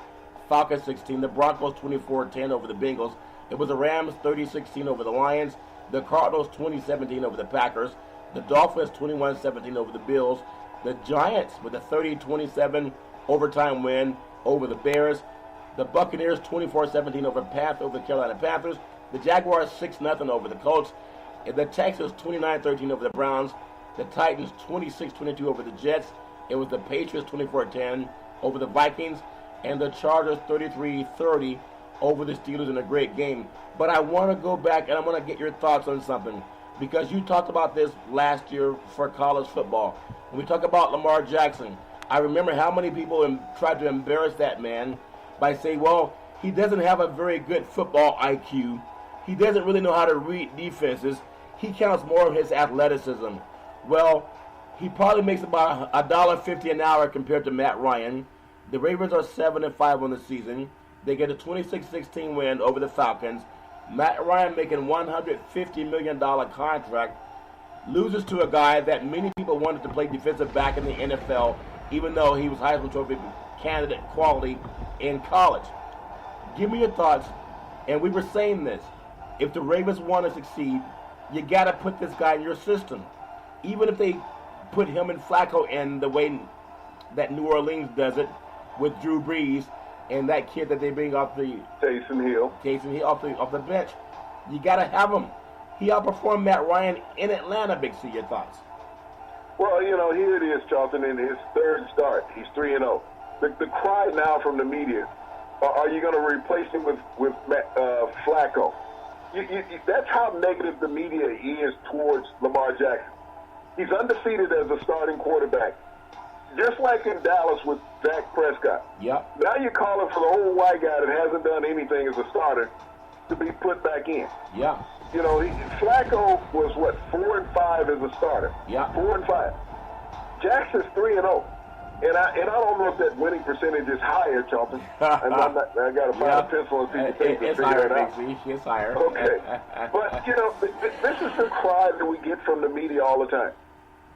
S1: Falcons 16. The Broncos 24-10 over the Bengals. It was the Rams 30-16 over the Lions. The Cardinals 20-17 over the Packers. The Dolphins 21-17 over the Bills. The Giants with a 30-27 overtime win over the Bears. The Buccaneers 24-17 over the Carolina Panthers. The Jaguars 6-0 over the Colts. The Texans 29-13 over the Browns. The Titans 26-22 over the Jets. It was the Patriots 24-10 over the Vikings. And the Chargers 33-30 over the Steelers in a great game. But I want to go back and I want to get your thoughts on something, because you talked about this last year for college football. When we talk about Lamar Jackson, I remember how many people tried to embarrass that man by saying, well, he doesn't have a very good football IQ. He doesn't really know how to read defenses. He counts more of his athleticism. Well, he probably makes about $1.50 an hour compared to Matt Ryan. The Ravens are 7-5 on the season. They get a 26-16 win over the Falcons. Matt Ryan making $150 million contract loses to a guy that many people wanted to play defensive back in the NFL, even though he was Heisman Trophy candidate quality in college. Give me your thoughts. And we were saying this. If the Ravens want to succeed, you got to put this guy in your system. even if they put him and Flacco in the way that New Orleans does it with Drew Brees and that kid that they bring off the
S2: Taysom Hill
S1: off the bench, you got to have him. He outperformed Matt Ryan in Atlanta. Big C, your thoughts?
S2: Well, here it is, Charlton, in his third start. He's 3-0. The cry now from the media, are you going to replace him with Flacco? That's how negative the media is towards Lamar Jackson. He's undefeated as a starting quarterback, just like in Dallas with Dak Prescott.
S1: Yep.
S2: Now you're calling for the old white guy that hasn't done anything as a starter to be put back in.
S1: Yeah.
S2: Flacco was 4-5 as a starter.
S1: Yeah.
S2: 4-5. Jackson's 3-0. And I don't know if that winning percentage is higher, Charlton. I got to find a pencil and see the
S1: it's
S2: figure
S1: higher,
S2: it out.
S1: It's higher.
S2: Okay. But, this is the cry that we get from the media all the time.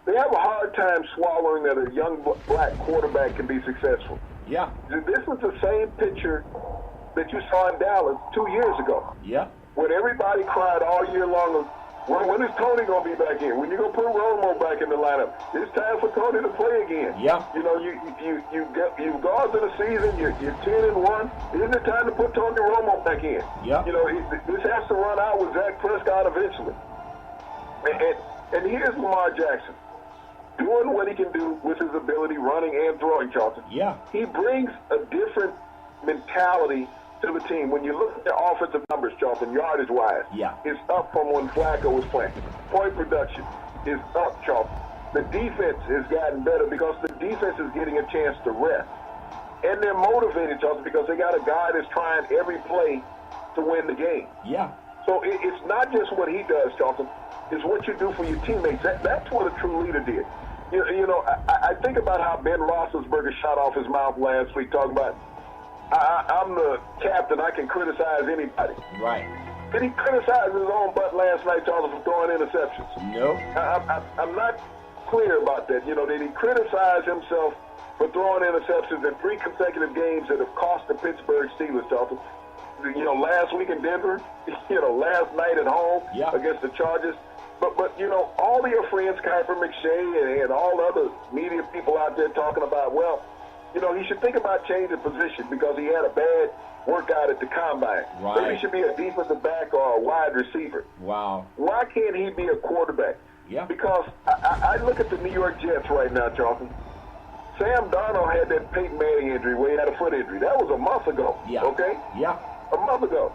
S2: They have a hard time swallowing that a young black quarterback can be successful.
S1: Yeah.
S2: This is the same picture that you saw in Dallas 2 years ago.
S1: Yeah.
S2: When everybody cried all year long, when is Tony going to be back in? When you going to put Romo back in the lineup? It's time for Tony to play again.
S1: Yeah.
S2: You've gone through the season, you're 10-1. Isn't it time to put Tony Romo back in?
S1: Yeah.
S2: This has to run out with Dak Prescott eventually. And here's Lamar Jackson, doing what he can do with his ability running and throwing, Charlton.
S1: Yeah.
S2: He brings a different mentality to the team. When you look at their offensive numbers, Charlton, yardage-wise, it's up from when Flacco was playing. Point production is up, Charlton. The defense has gotten better because the defense is getting a chance to rest. And they're motivated, Charlton, because they got a guy that's trying every play to win the game.
S1: Yeah.
S2: So it's not just what he does, Charlton. It's what you do for your teammates. That's what a true leader did. I think about how Ben Roethlisberger shot off his mouth last week talking about, I'm the captain, I can criticize anybody.
S1: Right.
S2: Did he criticize his own butt last night, Charles, for throwing interceptions?
S1: No.
S2: I'm not clear about that. Did he criticize himself for throwing interceptions in 3 consecutive games that have cost the Pittsburgh Steelers, Charles? Last week in Denver, last night at home against the Chargers. But all of your friends, Kuiper, McShay, and all the other media people out there talking about, he should think about changing position because he had a bad workout at the combine.
S1: Right.
S2: Maybe he should be a defensive back or a wide receiver.
S1: Wow.
S2: Why can't he be a quarterback?
S1: Yeah.
S2: Because I look at the New York Jets right now, Charlton. Sam Darnold had that Peyton Manning injury where he had a foot injury. That was a month ago.
S1: Yeah.
S2: Okay?
S1: Yeah.
S2: A month ago.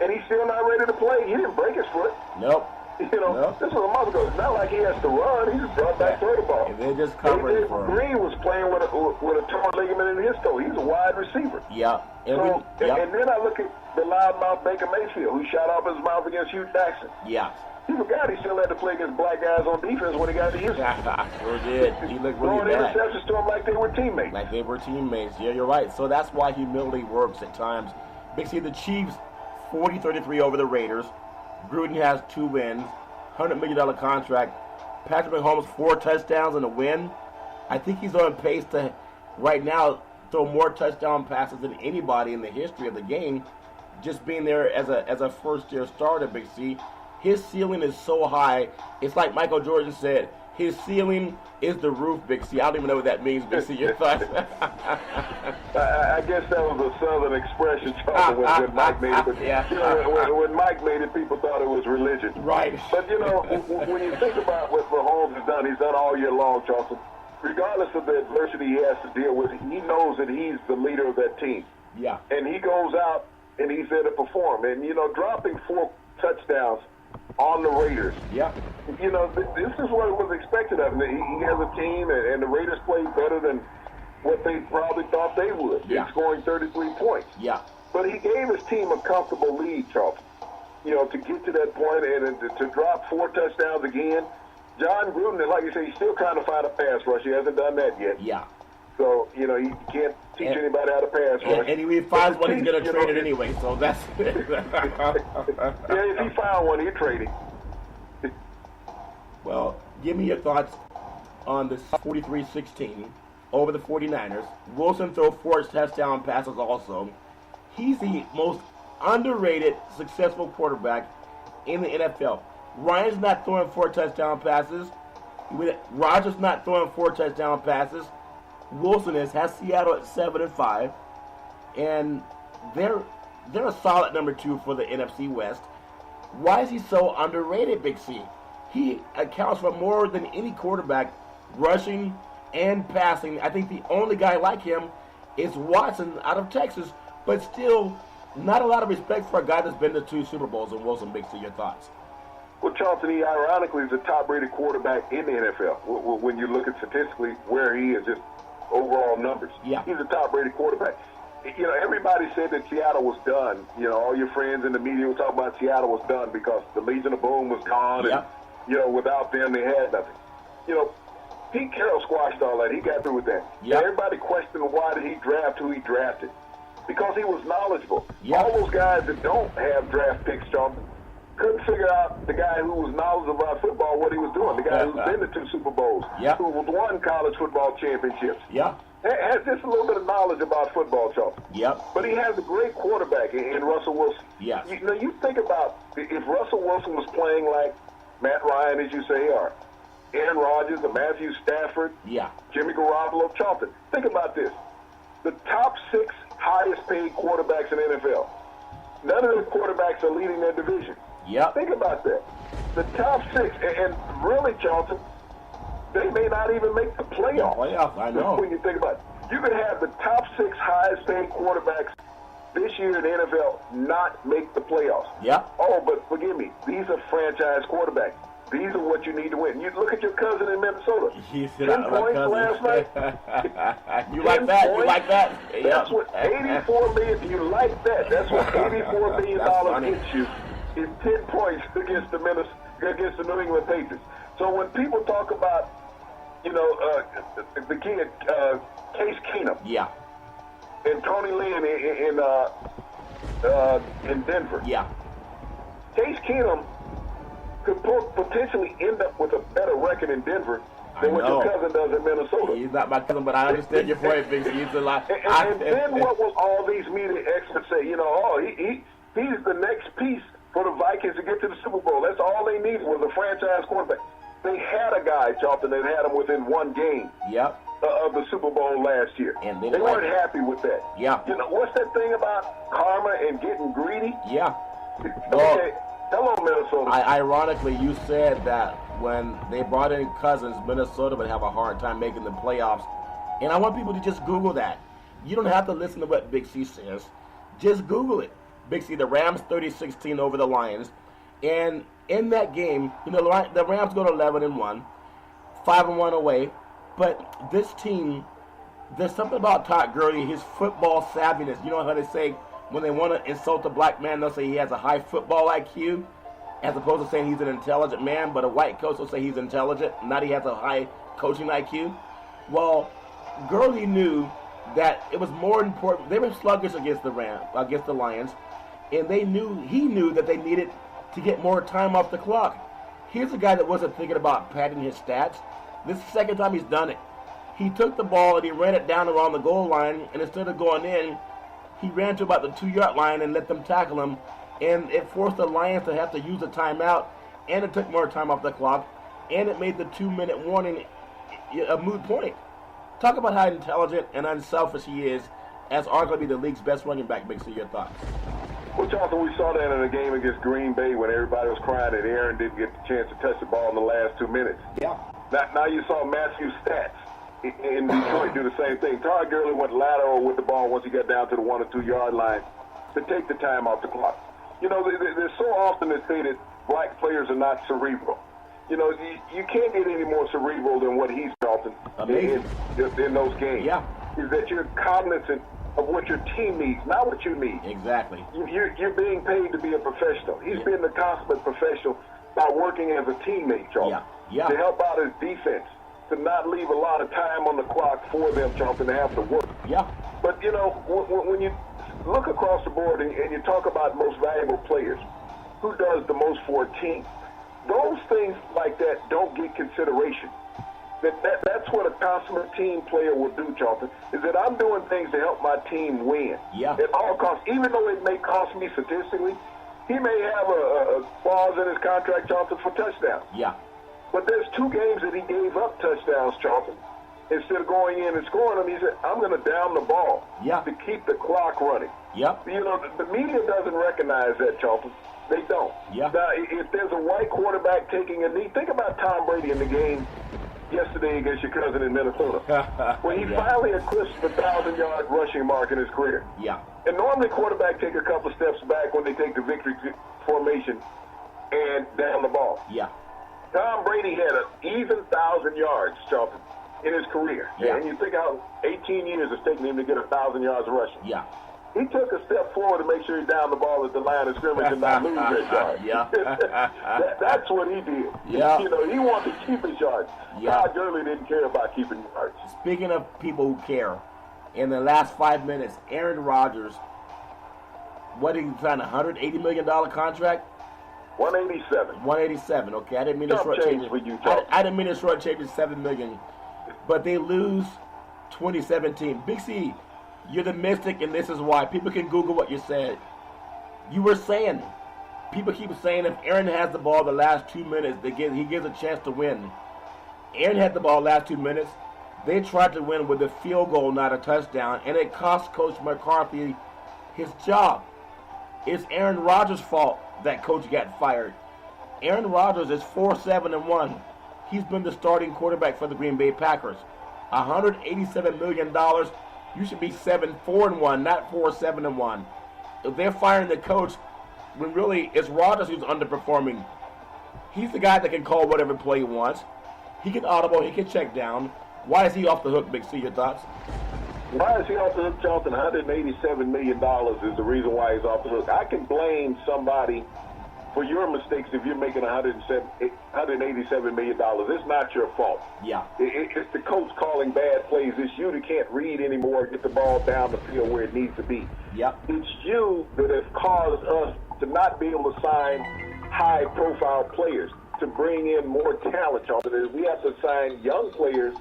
S2: And he's still not ready to play. He didn't break his foot.
S1: Nope.
S2: This was a month ago. It's not like he has to run. He just brought back throw the ball.
S1: And they just covered it for him.
S2: Green was playing with a torn ligament in his toe. He's a wide receiver.
S1: Yeah.
S2: And then I look at the loudmouth Baker Mayfield, who shot off his mouth against Hugh Jackson.
S1: Yeah.
S2: He forgot he still had to play against black guys on defense when he got to Houston.
S1: Sure did. He looked really bad.
S2: Throwing interceptions to him like they were teammates.
S1: Like they were teammates. Yeah, you're right. So that's why humility works at times. Big C, the Chiefs, 40-33 over the Raiders. Gruden has 2 wins. $100 million contract. Patrick Mahomes 4 touchdowns and a win. I think he's on pace to, right now, throw more touchdown passes than anybody in the history of the game. Just being there as a first-year starter, Big C. His ceiling is so high. It's like Michael Jordan said, his ceiling is the roof, Big C. I don't even know what that means, Big C. Your thoughts?
S2: I guess that was a Southern expression, when Mike made it. But, when Mike made it, people thought it was religion.
S1: Right.
S2: But, when you think about what Mahomes has done, he's done all year long, Charlton. Regardless of the adversity he has to deal with, he knows that he's the leader of that team.
S1: Yeah.
S2: And he goes out and he's there to perform. And, dropping 4 touchdowns on the Raiders.
S1: Yeah.
S2: This is what was expected of him. He has a team, and the Raiders played better than what they probably thought they would.
S1: Yeah.
S2: He's scoring 33 points.
S1: Yeah.
S2: But he gave his team a comfortable lead, Charlton. To get to that point and to drop 4 touchdowns again. John Gruden, like you say, he's still trying to find a pass rush. He hasn't done that yet.
S1: Yeah.
S2: So, he can't teach anybody how to pass rush.
S1: And if he finds one, he's going to trade it anyway. So that's
S2: if he found one, he'd trade it.
S1: Well, give me your thoughts on this 43-16 over the 49ers. Wilson threw 4 touchdown passes also. He's the most underrated, successful quarterback in the NFL. Ryan's not throwing 4 touchdown passes. Rodgers not throwing 4 touchdown passes. Wilson has Seattle at 7-5, and they're a solid number 2 for the NFC West. Why is he so underrated, Big C? He accounts for more than any quarterback, rushing and passing. I think the only guy like him is Watson out of Texas, but still not a lot of respect for a guy that's been to 2 Super Bowls. And Wilson, Big C, your thoughts?
S2: Well, Charlton, he ironically is the top-rated quarterback in the NFL. When you look at statistically where he is, just overall numbers.
S1: Yeah.
S2: He's a top-rated quarterback. You know, everybody said that Seattle was done. You know, all your friends in the media were talking about Seattle was done because the Legion of Boom was gone, and, you know, without them, they had nothing. You know, Pete Carroll squashed all that. He got through with that.
S1: Yep.
S2: And everybody questioned why did he draft who he drafted. Because he was knowledgeable.
S1: Yep.
S2: All those guys that don't have draft picks, Charlton, couldn't figure out the guy who was knowledgeable about football, what he was doing. The guy who's been to 2 Super Bowls, who won college football championships. Has just a little bit of knowledge about football, Charlton. But he has a great quarterback in Russell Wilson. You know, you think about if Russell Wilson was playing like Matt Ryan, as you say, or Aaron Rodgers, or Matthew Stafford, Jimmy Garoppolo, Charlton. Think about this. The top 6 highest-paid quarterbacks in the NFL. None of those quarterbacks are leading their division. Think about that. The top 6, and really, Charlton, they may not even make the playoffs.
S1: I know.
S2: When you think about it, you could have the top 6 highest-paid quarterbacks this year in the NFL not make the playoffs. Oh, but forgive me, these are franchise quarterbacks. These are what you need to win. You look at your cousin in Minnesota. 10 points last night.
S1: You like that? You like that?
S2: That's what $84 million. You like that? That's what $84 million gets you. Is 10 points against the New England Patriots. So when people talk about, you know, the kid Case Keenum, and Tony Lynn in Denver, Case Keenum could potentially end up with a better record in Denver than what your cousin does in Minnesota.
S1: He's not my cousin, but I understand your point, Big C. He's a lot.
S2: And then what will all these media experts say? You know, oh, he's the next piece for the Vikings to get to the Super Bowl. That's all they needed was a franchise quarterback. They had a guy, Charlton, that had him within 1 game of the Super Bowl last year.
S1: And
S2: they weren't happy with that. You know, what's that thing about karma and getting greedy? Okay. Hello, Minnesota.
S1: Ironically, you said that when they brought in Cousins, Minnesota would have a hard time making the playoffs. And I want people to just Google that. You don't have to listen to what Big C says. Just Google it. Big C, the Rams 30-16 over the Lions. And in that game, you know, the Rams go to 11-1, 5-1 away. But this team, there's something about Todd Gurley, his football savviness. You know how they say when they want to insult a black man, they'll say he has a high football IQ, as opposed to saying he's an intelligent man. But a white coach will say he's intelligent, not he has a high coaching IQ. Well, Gurley knew that it was more important. They were sluggish against the Lions, and he knew that they needed to get more time off the clock. Here's a guy that wasn't thinking about padding his stats. This is the second time he's done it. He took the ball and he ran it down around the goal line, and instead of going in, he ran to about the 2-yard line and let them tackle him, and it forced the Lions to have to use a timeout, and it took more time off the clock, and it made the 2-minute warning a moot point. Talk about how intelligent and unselfish he is as arguably the league's best running back. Big C, your thoughts?
S2: Well, Charlton, we saw that in a game against Green Bay when everybody was crying that Aaron didn't get the chance to touch the ball in the last 2 minutes. Now you saw Matthew Stats in Detroit do the same thing. Todd Gurley went lateral with the ball once he got down to the 1 or 2 yard line to take the time off the clock. You know, there's so often they say that black players are not cerebral. You know, you can't get any more cerebral than what he's Charlton in those games. Is that you're cognizant of what your team needs, not what you need.
S1: Exactly.
S2: You're being paid to be a professional. He's been the consummate professional by working as a teammate, Charlton, to help out his defense, to not leave a lot of time on the clock for them, Charlton, to have to work. But, you know, when you look across the board and you talk about most valuable players, who does the most for a team, those things like that don't get consideration. That's what a consummate team player will do, Charlton, is that I'm doing things to help my team win. At all costs. Even though it may cost me statistically, he may have a clause in his contract, Charlton, for touchdowns. But there's 2 games that he gave up touchdowns, Charlton. Instead of going in and scoring them, he said, I'm going to down the ball to keep the clock running.
S1: Yep.
S2: You know, the media doesn't recognize that, Charlton. They don't.
S1: Yeah.
S2: Now, if there's a white quarterback taking a knee, think about Tom Brady in the game yesterday against your cousin in Minnesota, when he finally eclipsed the 1,000-yard rushing mark in his career.
S1: Yeah.
S2: And normally quarterbacks take a couple steps back when they take the victory formation and down the ball.
S1: Yeah.
S2: Tom Brady had an even 1,000 yards, Charlton, in his career.
S1: Yeah.
S2: And you think how 18 years it's taken him to get 1,000 yards rushing.
S1: Yeah.
S2: He took a step forward to make sure he down the ball at the line of scrimmage and not lose that yard.
S1: Yeah.
S2: That's what he did.
S1: Yeah.
S2: You know, he wanted to keep his yards.
S1: Yeah.
S2: Todd Gurley didn't care about keeping yards.
S1: Speaking of people who care, in the last 5 minutes, Aaron Rodgers, what did he sign, a $180 million contract?
S2: 187.
S1: 187. Okay, I didn't mean to
S2: shortchange for you, Charles.
S1: I didn't mean to shortchange the $7 million, but they lose 2017. Big C, you're the mystic, and this is why. People can Google what you said. You were saying, people keep saying if Aaron has the ball the last 2 minutes, he gives a chance to win. Aaron had the ball the last 2 minutes. They tried to win with a field goal, not a touchdown, and it cost Coach McCarthy his job. It's Aaron Rodgers' fault that coach got fired. Aaron Rodgers is 4-7-1. He's been the starting quarterback for the Green Bay Packers. $187 million. You should be 7-4-1, not 4-7-1. If they're firing the coach, when really it's Rodgers who's underperforming. He's the guy that can call whatever play he wants. He can audible, he can check down. Why is he off the hook, Big C? Your thoughts?
S2: Why is he off the hook, Charlton? $187 million is the reason why he's off the hook. I can blame somebody for your mistakes if you're making $187 million. It's not your fault.
S1: Yeah.
S2: It's the coach calling bad plays. It's you that can't read anymore, get the ball down the field where it needs to be.
S1: Yep.
S2: It's you that has caused us to not be able to sign high-profile players, to bring in more talent, Charlton. We have to sign young players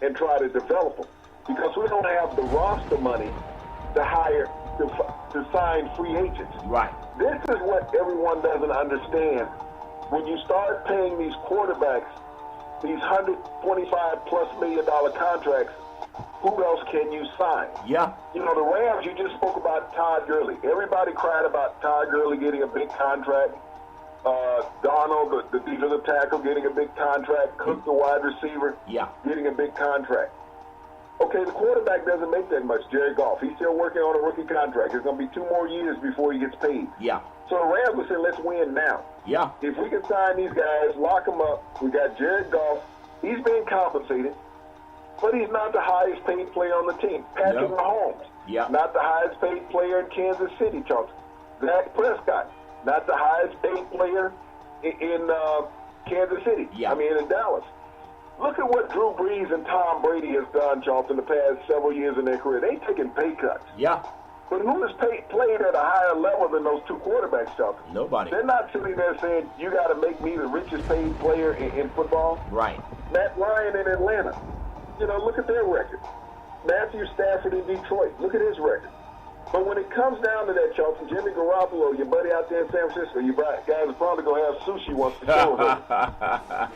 S2: and try to develop them, because we don't have the roster money to hire, to sign free agents.
S1: Right.
S2: This is what everyone doesn't understand. When you start paying these quarterbacks these $125+ million contracts, who else can you sign?
S1: Yeah.
S2: You know, the Rams, you just spoke about Todd Gurley. Everybody cried about Todd Gurley getting a big contract. Darnold, the defensive tackle, getting a big contract. Cook, the wide receiver, getting a big contract. Okay, the quarterback doesn't make that much. Jared Goff, he's still working on a rookie contract. It's going to be 2 more years before he gets paid.
S1: Yeah.
S2: So the Rams will say, let's win now.
S1: Yeah.
S2: If we can sign these guys, lock them up, we got Jared Goff. He's being compensated, but he's not the highest paid player on the team. Patrick Mahomes, not the highest paid player in Kansas City, Charles. Dak Prescott, not the highest paid player in Kansas City.
S1: Yeah.
S2: I mean, in Dallas. Look at what Drew Brees and Tom Brady has done, Charles, in the past several years in their career. They've taken pay cuts.
S1: Yeah.
S2: But who has played at a higher level than those 2 quarterbacks, Charles?
S1: Nobody.
S2: They're not sitting there saying, you got to make me the richest paid player in football.
S1: Right.
S2: Matt Ryan in Atlanta. You know, look at their record. Matthew Stafford in Detroit. Look at his record. But when it comes down to that, Charlton, Jimmy Garoppolo, your buddy out there in San Francisco, you guys are probably going to have sushi once the show is over.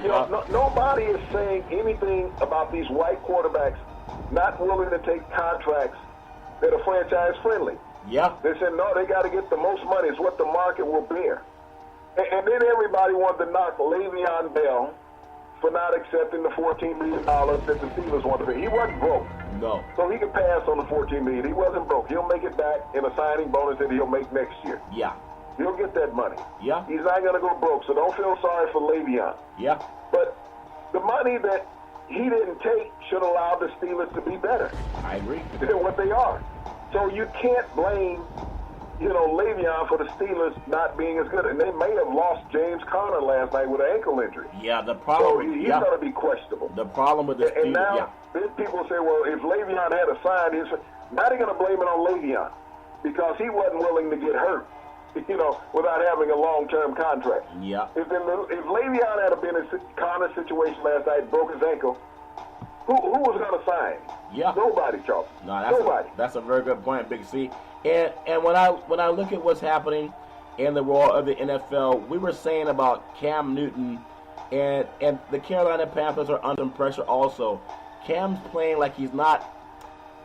S2: You know, nobody is saying anything about these white quarterbacks not willing to take contracts that are franchise-friendly.
S1: Yeah.
S2: They said, no, they got to get the most money. It's what the market will bear. And then everybody wanted to knock Le'Veon Bell for not accepting the $14 million that the Steelers wanted to pay. He wasn't broke.
S1: No.
S2: So he could pass on the $14 million. He wasn't broke. He'll make it back in a signing bonus that he'll make next year.
S1: Yeah.
S2: He'll get that money.
S1: Yeah.
S2: He's not going to go broke, so don't feel sorry for Le'Veon.
S1: Yeah.
S2: But the money that he didn't take should allow the Steelers to be better.
S1: I agree.
S2: Than what they are. So you can't blame, Le'Veon for the Steelers not being as good. And they may have lost James Conner last night with an ankle injury.
S1: Yeah, the problem.
S2: So he's going to be questionable.
S1: The problem with the Steelers.
S2: And now, then people say, well, if Le'Veon had a sign, now they're going to blame it on Le'Veon because he wasn't willing to get hurt, without having a long-term contract.
S1: Yeah.
S2: If Le'Veon had been in Conner's situation last night, broke his ankle, who was going to sign?
S1: Yeah.
S2: Nobody, Charles.
S1: No,
S2: Nobody.
S1: That's a very good point, Big C. And when I look at what's happening in the world of the NFL, we were saying about Cam Newton And the Carolina Panthers are under pressure also. Cam's playing like he's not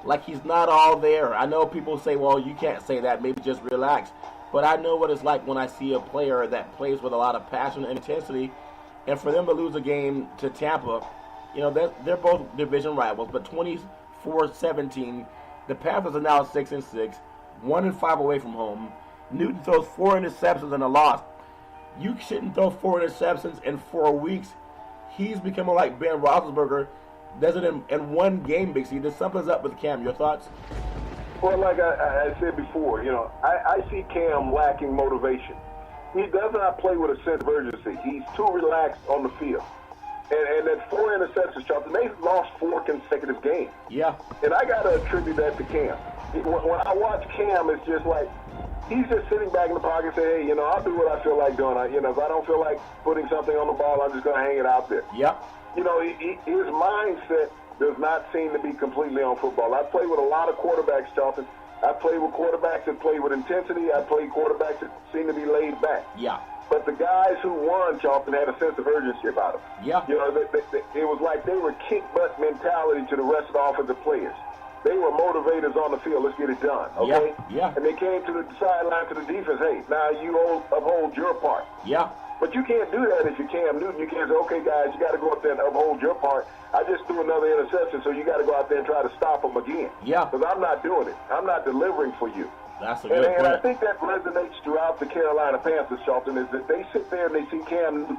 S1: all there. I know people say, well, you can't say that, maybe just relax. But I know what it's like when I see a player that plays with a lot of passion and intensity, and for them to lose a game to Tampa, they're both division rivals, but 24-17, the Panthers are now 6-6, 1-5 away from home. Newton throws 4 interceptions in a loss. You shouldn't throw 4 interceptions in 4 weeks. He's becoming like Ben Roethlisberger, does it in one game, Big C. There's something's up with Cam. Your thoughts?
S2: Well, like I said before, I see Cam lacking motivation. He does not play with a sense of urgency. He's too relaxed on the field. And that 4 interceptions, Charlton, they've lost 4 consecutive games.
S1: Yeah.
S2: And I got to attribute that to Cam. When I watch Cam, it's just like he's just sitting back in the pocket and say, hey, I'll do what I feel like doing. If I don't feel like putting something on the ball, I'm just going to hang it out there.
S1: Yep.
S2: His mindset does not seem to be completely on football. I play with a lot of quarterbacks, Charlton. I play with quarterbacks that play with intensity. I play quarterbacks that seem to be laid back.
S1: Yeah.
S2: But the guys who won, Charlton, had a sense of urgency about them.
S1: Yeah.
S2: It was like they were kick-butt mentality to the rest of the offensive players. They were motivators on the field. Let's get it done, okay?
S1: Yeah.
S2: And they came to the sideline to the defense. Hey, now you uphold your part.
S1: Yeah.
S2: But you can't do that if you're Cam Newton. You can't say, okay, guys, you got to go up there and uphold your part. I just threw another interception, so you got to go out there and try to stop them again.
S1: Yeah.
S2: Because I'm not doing it. I'm not delivering for you.
S1: That's a good point.
S2: And I think that resonates throughout the Carolina Panthers, Charlton, is that they sit there and they see Cam Newton.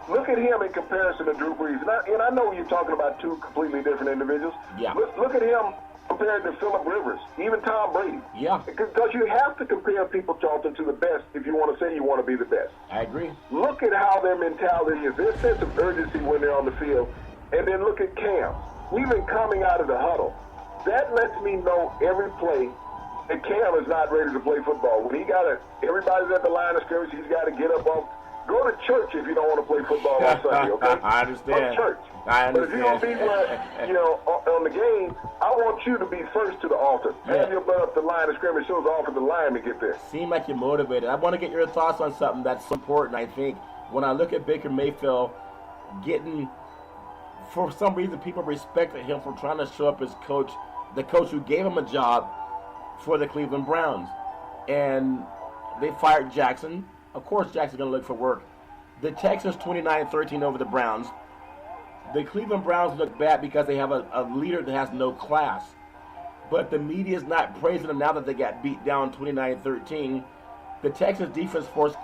S2: Look at him in comparison to Drew Brees. And I know you're talking about 2 completely different individuals.
S1: Yeah.
S2: Look at him compared to Phillip Rivers, even Tom Brady.
S1: Yeah.
S2: Because you have to compare people, Charlton, to the best if you want to say you want to be the best.
S1: I agree.
S2: Look at how their mentality is, their sense of urgency when they're on the field. And then look at Cam. Even coming out of the huddle, that lets me know every play that Cam is not ready to play football. When everybody's at the line of scrimmage, he's got to get up off. Go to church if you don't want to play football on Sunday, okay?
S1: I understand.
S2: Go to church.
S1: I understand.
S2: But if you're going to be on the game, I want you to be first to the altar. Have your butt up the line of scrimmage as soon as the offensive linemen get there.
S1: Seem like you're motivated. I want to get your thoughts on something that's so important, I think. When I look at Baker Mayfield for some reason, people respected him for trying to show up as coach, the coach who gave him a job for the Cleveland Browns. And they fired Jackson. Of course, Jackson's going to look for work. The Texans 29-13 over the Browns. The Cleveland Browns look bad because they have a leader that has no class. But the media is not praising them now that they got beat down 29-13. The Texans defense forced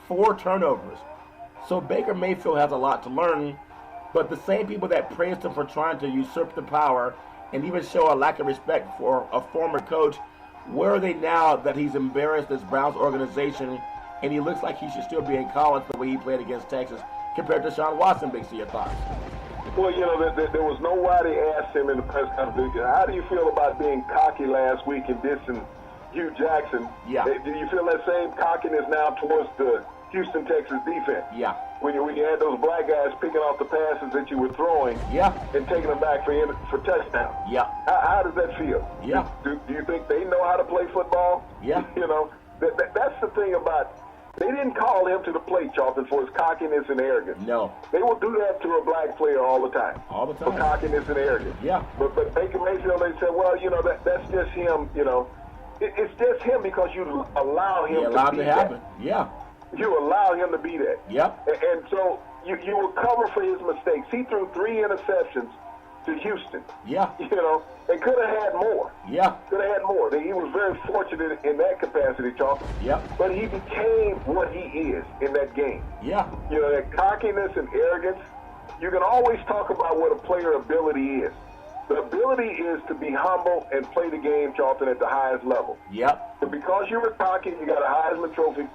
S1: 4 turnovers. So Baker Mayfield has a lot to learn. But the same people that praised him for trying to usurp the power and even show a lack of respect for a former coach, where are they now that he's embarrassed this Browns organization and he looks like he should still be in college the way he played against Texas compared to Sean Watson? Big C, your thoughts?
S2: Well, there was nobody asked him in the press conference, how do you feel about being cocky last week and dissing Hugh Jackson?
S1: Yeah.
S2: Do you feel that same cockiness now towards the Houston Texas defense?
S1: Yeah.
S2: When you had those black guys picking off the passes that you were throwing,
S1: yeah,
S2: and taking them back for touchdowns.
S1: Yeah.
S2: How does that feel?
S1: Yeah.
S2: Do you think they know how to play football?
S1: Yeah.
S2: That's the thing about. They didn't call him to the plate, Charlton, for his cockiness and arrogance.
S1: No.
S2: They will do that to a black player all the time.
S1: All the time.
S2: For cockiness and arrogance.
S1: Yeah.
S2: But Baker Mayfield, they said, well, that's just him. It's just him because you allow him to be
S1: happen.
S2: that.
S1: Yeah.
S2: You allow him to be that.
S1: Yep.
S2: And so you will cover for his mistakes. He threw 3 interceptions to Houston.
S1: Yeah.
S2: And could have had more.
S1: Yeah.
S2: Could have had more. He was very fortunate in that capacity, Charlton.
S1: Yep.
S2: But he became what he is in that game.
S1: Yeah.
S2: That cockiness and arrogance. You can always talk about what a player ability is. The ability is to be humble and play the game, Charlton, at the highest level.
S1: Yep.
S2: But because you were cocky, you got a Heisman Trophy.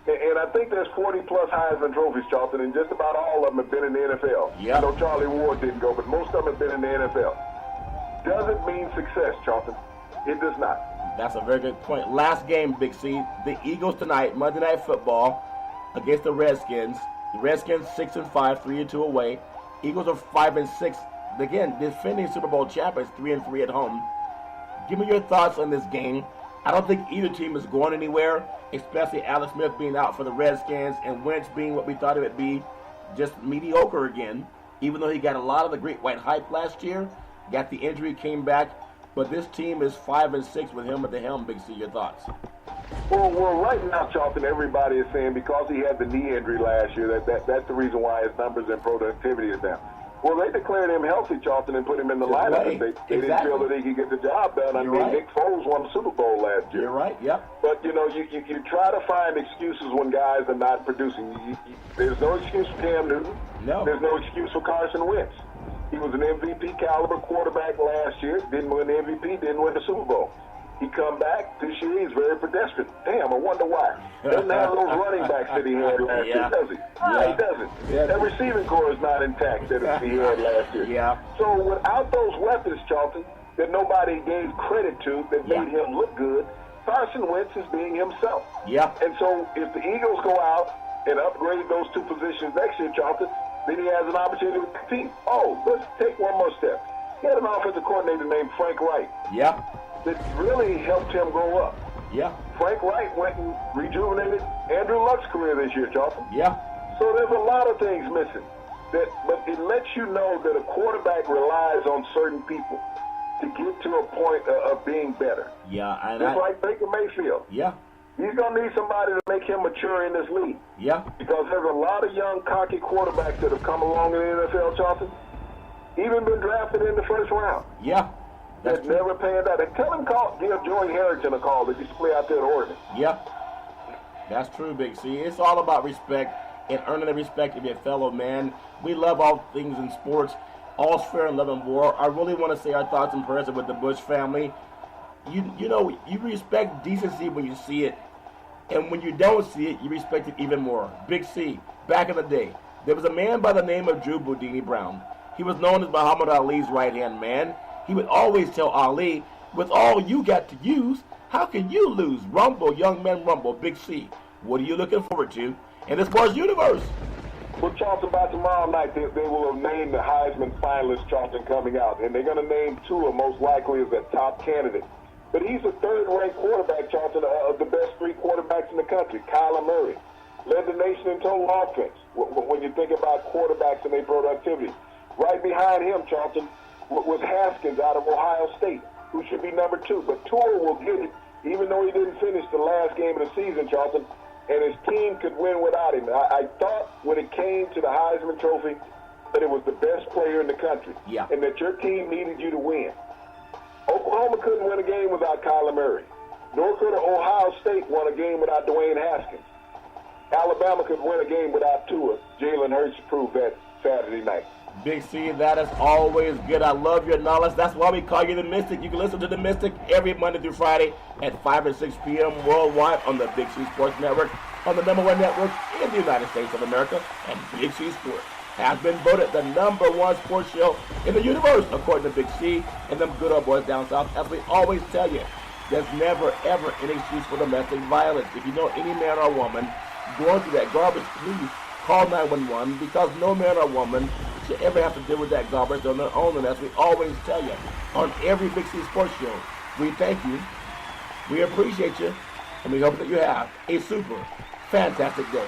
S2: And I think there's 40-plus Heisman trophies, Charlton, and just about all of them have been in the NFL.
S1: Yeah.
S2: I know Charlie Ward didn't go, but most of them have been in the NFL. Doesn't mean success, Charlton. It does not.
S1: That's a very good point. Last game, Big C. The Eagles tonight, Monday Night Football, against the Redskins. The Redskins 6-5, 3-2 away. Eagles are 5-6. Again, defending Super Bowl champions, 3-3 at home. Give me your thoughts on this game. I don't think either team is going anywhere, especially Alex Smith being out for the Redskins and Wentz being what we thought it would be. just mediocre again, even though he got a lot of the great white hype last year, got the injury, came back. But this team is 5-6 with him at the helm. Big C, your thoughts?
S2: Well, right now, Charlton, everybody is saying because he had the knee injury last year, that's the reason why his numbers and productivity is down. Well, they declared him healthy, Charlton, and put him in the lineup. They didn't feel that he could get the job done. I mean, Nick Foles won the Super Bowl last year.
S1: You're right, yep.
S2: But, you try to find excuses when guys are not producing. There's no excuse for Cam Newton.
S1: No.
S2: There's no excuse for Carson Wentz. He was an MVP caliber quarterback last year, didn't win the MVP, didn't win the Super Bowl. He come back this year, he's very pedestrian. Damn, I wonder why. Doesn't have those running backs that he had last year, does he? Yeah. He doesn't.
S1: Yeah.
S2: That receiving core is not intact that he had last year.
S1: Yeah.
S2: So without those weapons, Charlton, that nobody gave credit to, that made him look good, Carson Wentz is being himself.
S1: Yeah.
S2: And so if the Eagles go out and upgrade those two positions next year, Charlton, then he has an opportunity to compete. Oh, let's take one more step. He had an offensive coordinator named Frank Wright.
S1: Yeah.
S2: That really helped him grow up.
S1: Yeah.
S2: Frank Wright went and rejuvenated Andrew Luck's career this year, Charlton.
S1: Yeah.
S2: So there's a lot of things missing. But it lets you know that a quarterback relies on certain people to get to a point of being better.
S1: Yeah.
S2: Just like Baker Mayfield.
S1: Yeah.
S2: He's going to need somebody to make him mature in this league.
S1: Yeah.
S2: Because there's a lot of young, cocky quarterbacks that have come along in the NFL, Charlton, even been drafted in the first round.
S1: Yeah.
S2: That's never panned out. And tell him give Joey Harrington a call that used to play out there at Oregon.
S1: Yeah. That's true, Big C. It's all about respect and earning the respect of your fellow man. We love all things in sports. All's fair in love and war. I really want to say our thoughts and prayers with the Bush family. You respect decency when you see it. And when you don't see it, you respect it even more. Big C, back in the day, there was a man by the name of Drew Boudini Brown. He was known as Muhammad Ali's right-hand man. He would always tell Ali, with all you got to use, how can you lose? Rumble, young men, rumble. Big C, what are you looking forward to in the sports universe?
S2: Well, Charlton, by tomorrow night, they will have named the Heisman finalists, Charlton, coming out. And they're going to name two of most likely as the top candidates. But he's a third-ranked quarterback, Charlton, of the best three quarterbacks in the country. Kyler Murray led the nation in total offense when you think about quarterbacks and their productivity. Right behind him, Charlton, was Haskins out of Ohio State, who should be number 2. But Tua will get it, even though he didn't finish the last game of the season, Charlton, and his team could win without him. I thought when it came to the Heisman Trophy that it was the best player in the country, and that your team needed you to win. Oklahoma couldn't win a game without Kyler Murray. Nor could Ohio State win a game without Dwayne Haskins. Alabama could win a game without Tua. Jalen Hurts proved that Saturday night.
S1: Big C, that is always good. I love your knowledge. That's why we call you the Mystic. You can listen to the Mystic every Monday through Friday at 5 and 6 p.m. worldwide on the Big C Sports Network, on the #1 network in the United States of America. And Big C Sports has been voted the #1 sports show in the universe, according to Big C and them good old boys down south. As we always tell you, there's never, ever an excuse for domestic violence. If you know any man or woman going through that garbage, please call 911, because no man or woman should ever have to deal with that garbage on their own. And as we always tell you on every Big C Sports show, we thank you, we appreciate you, and we hope that you have a super fantastic day.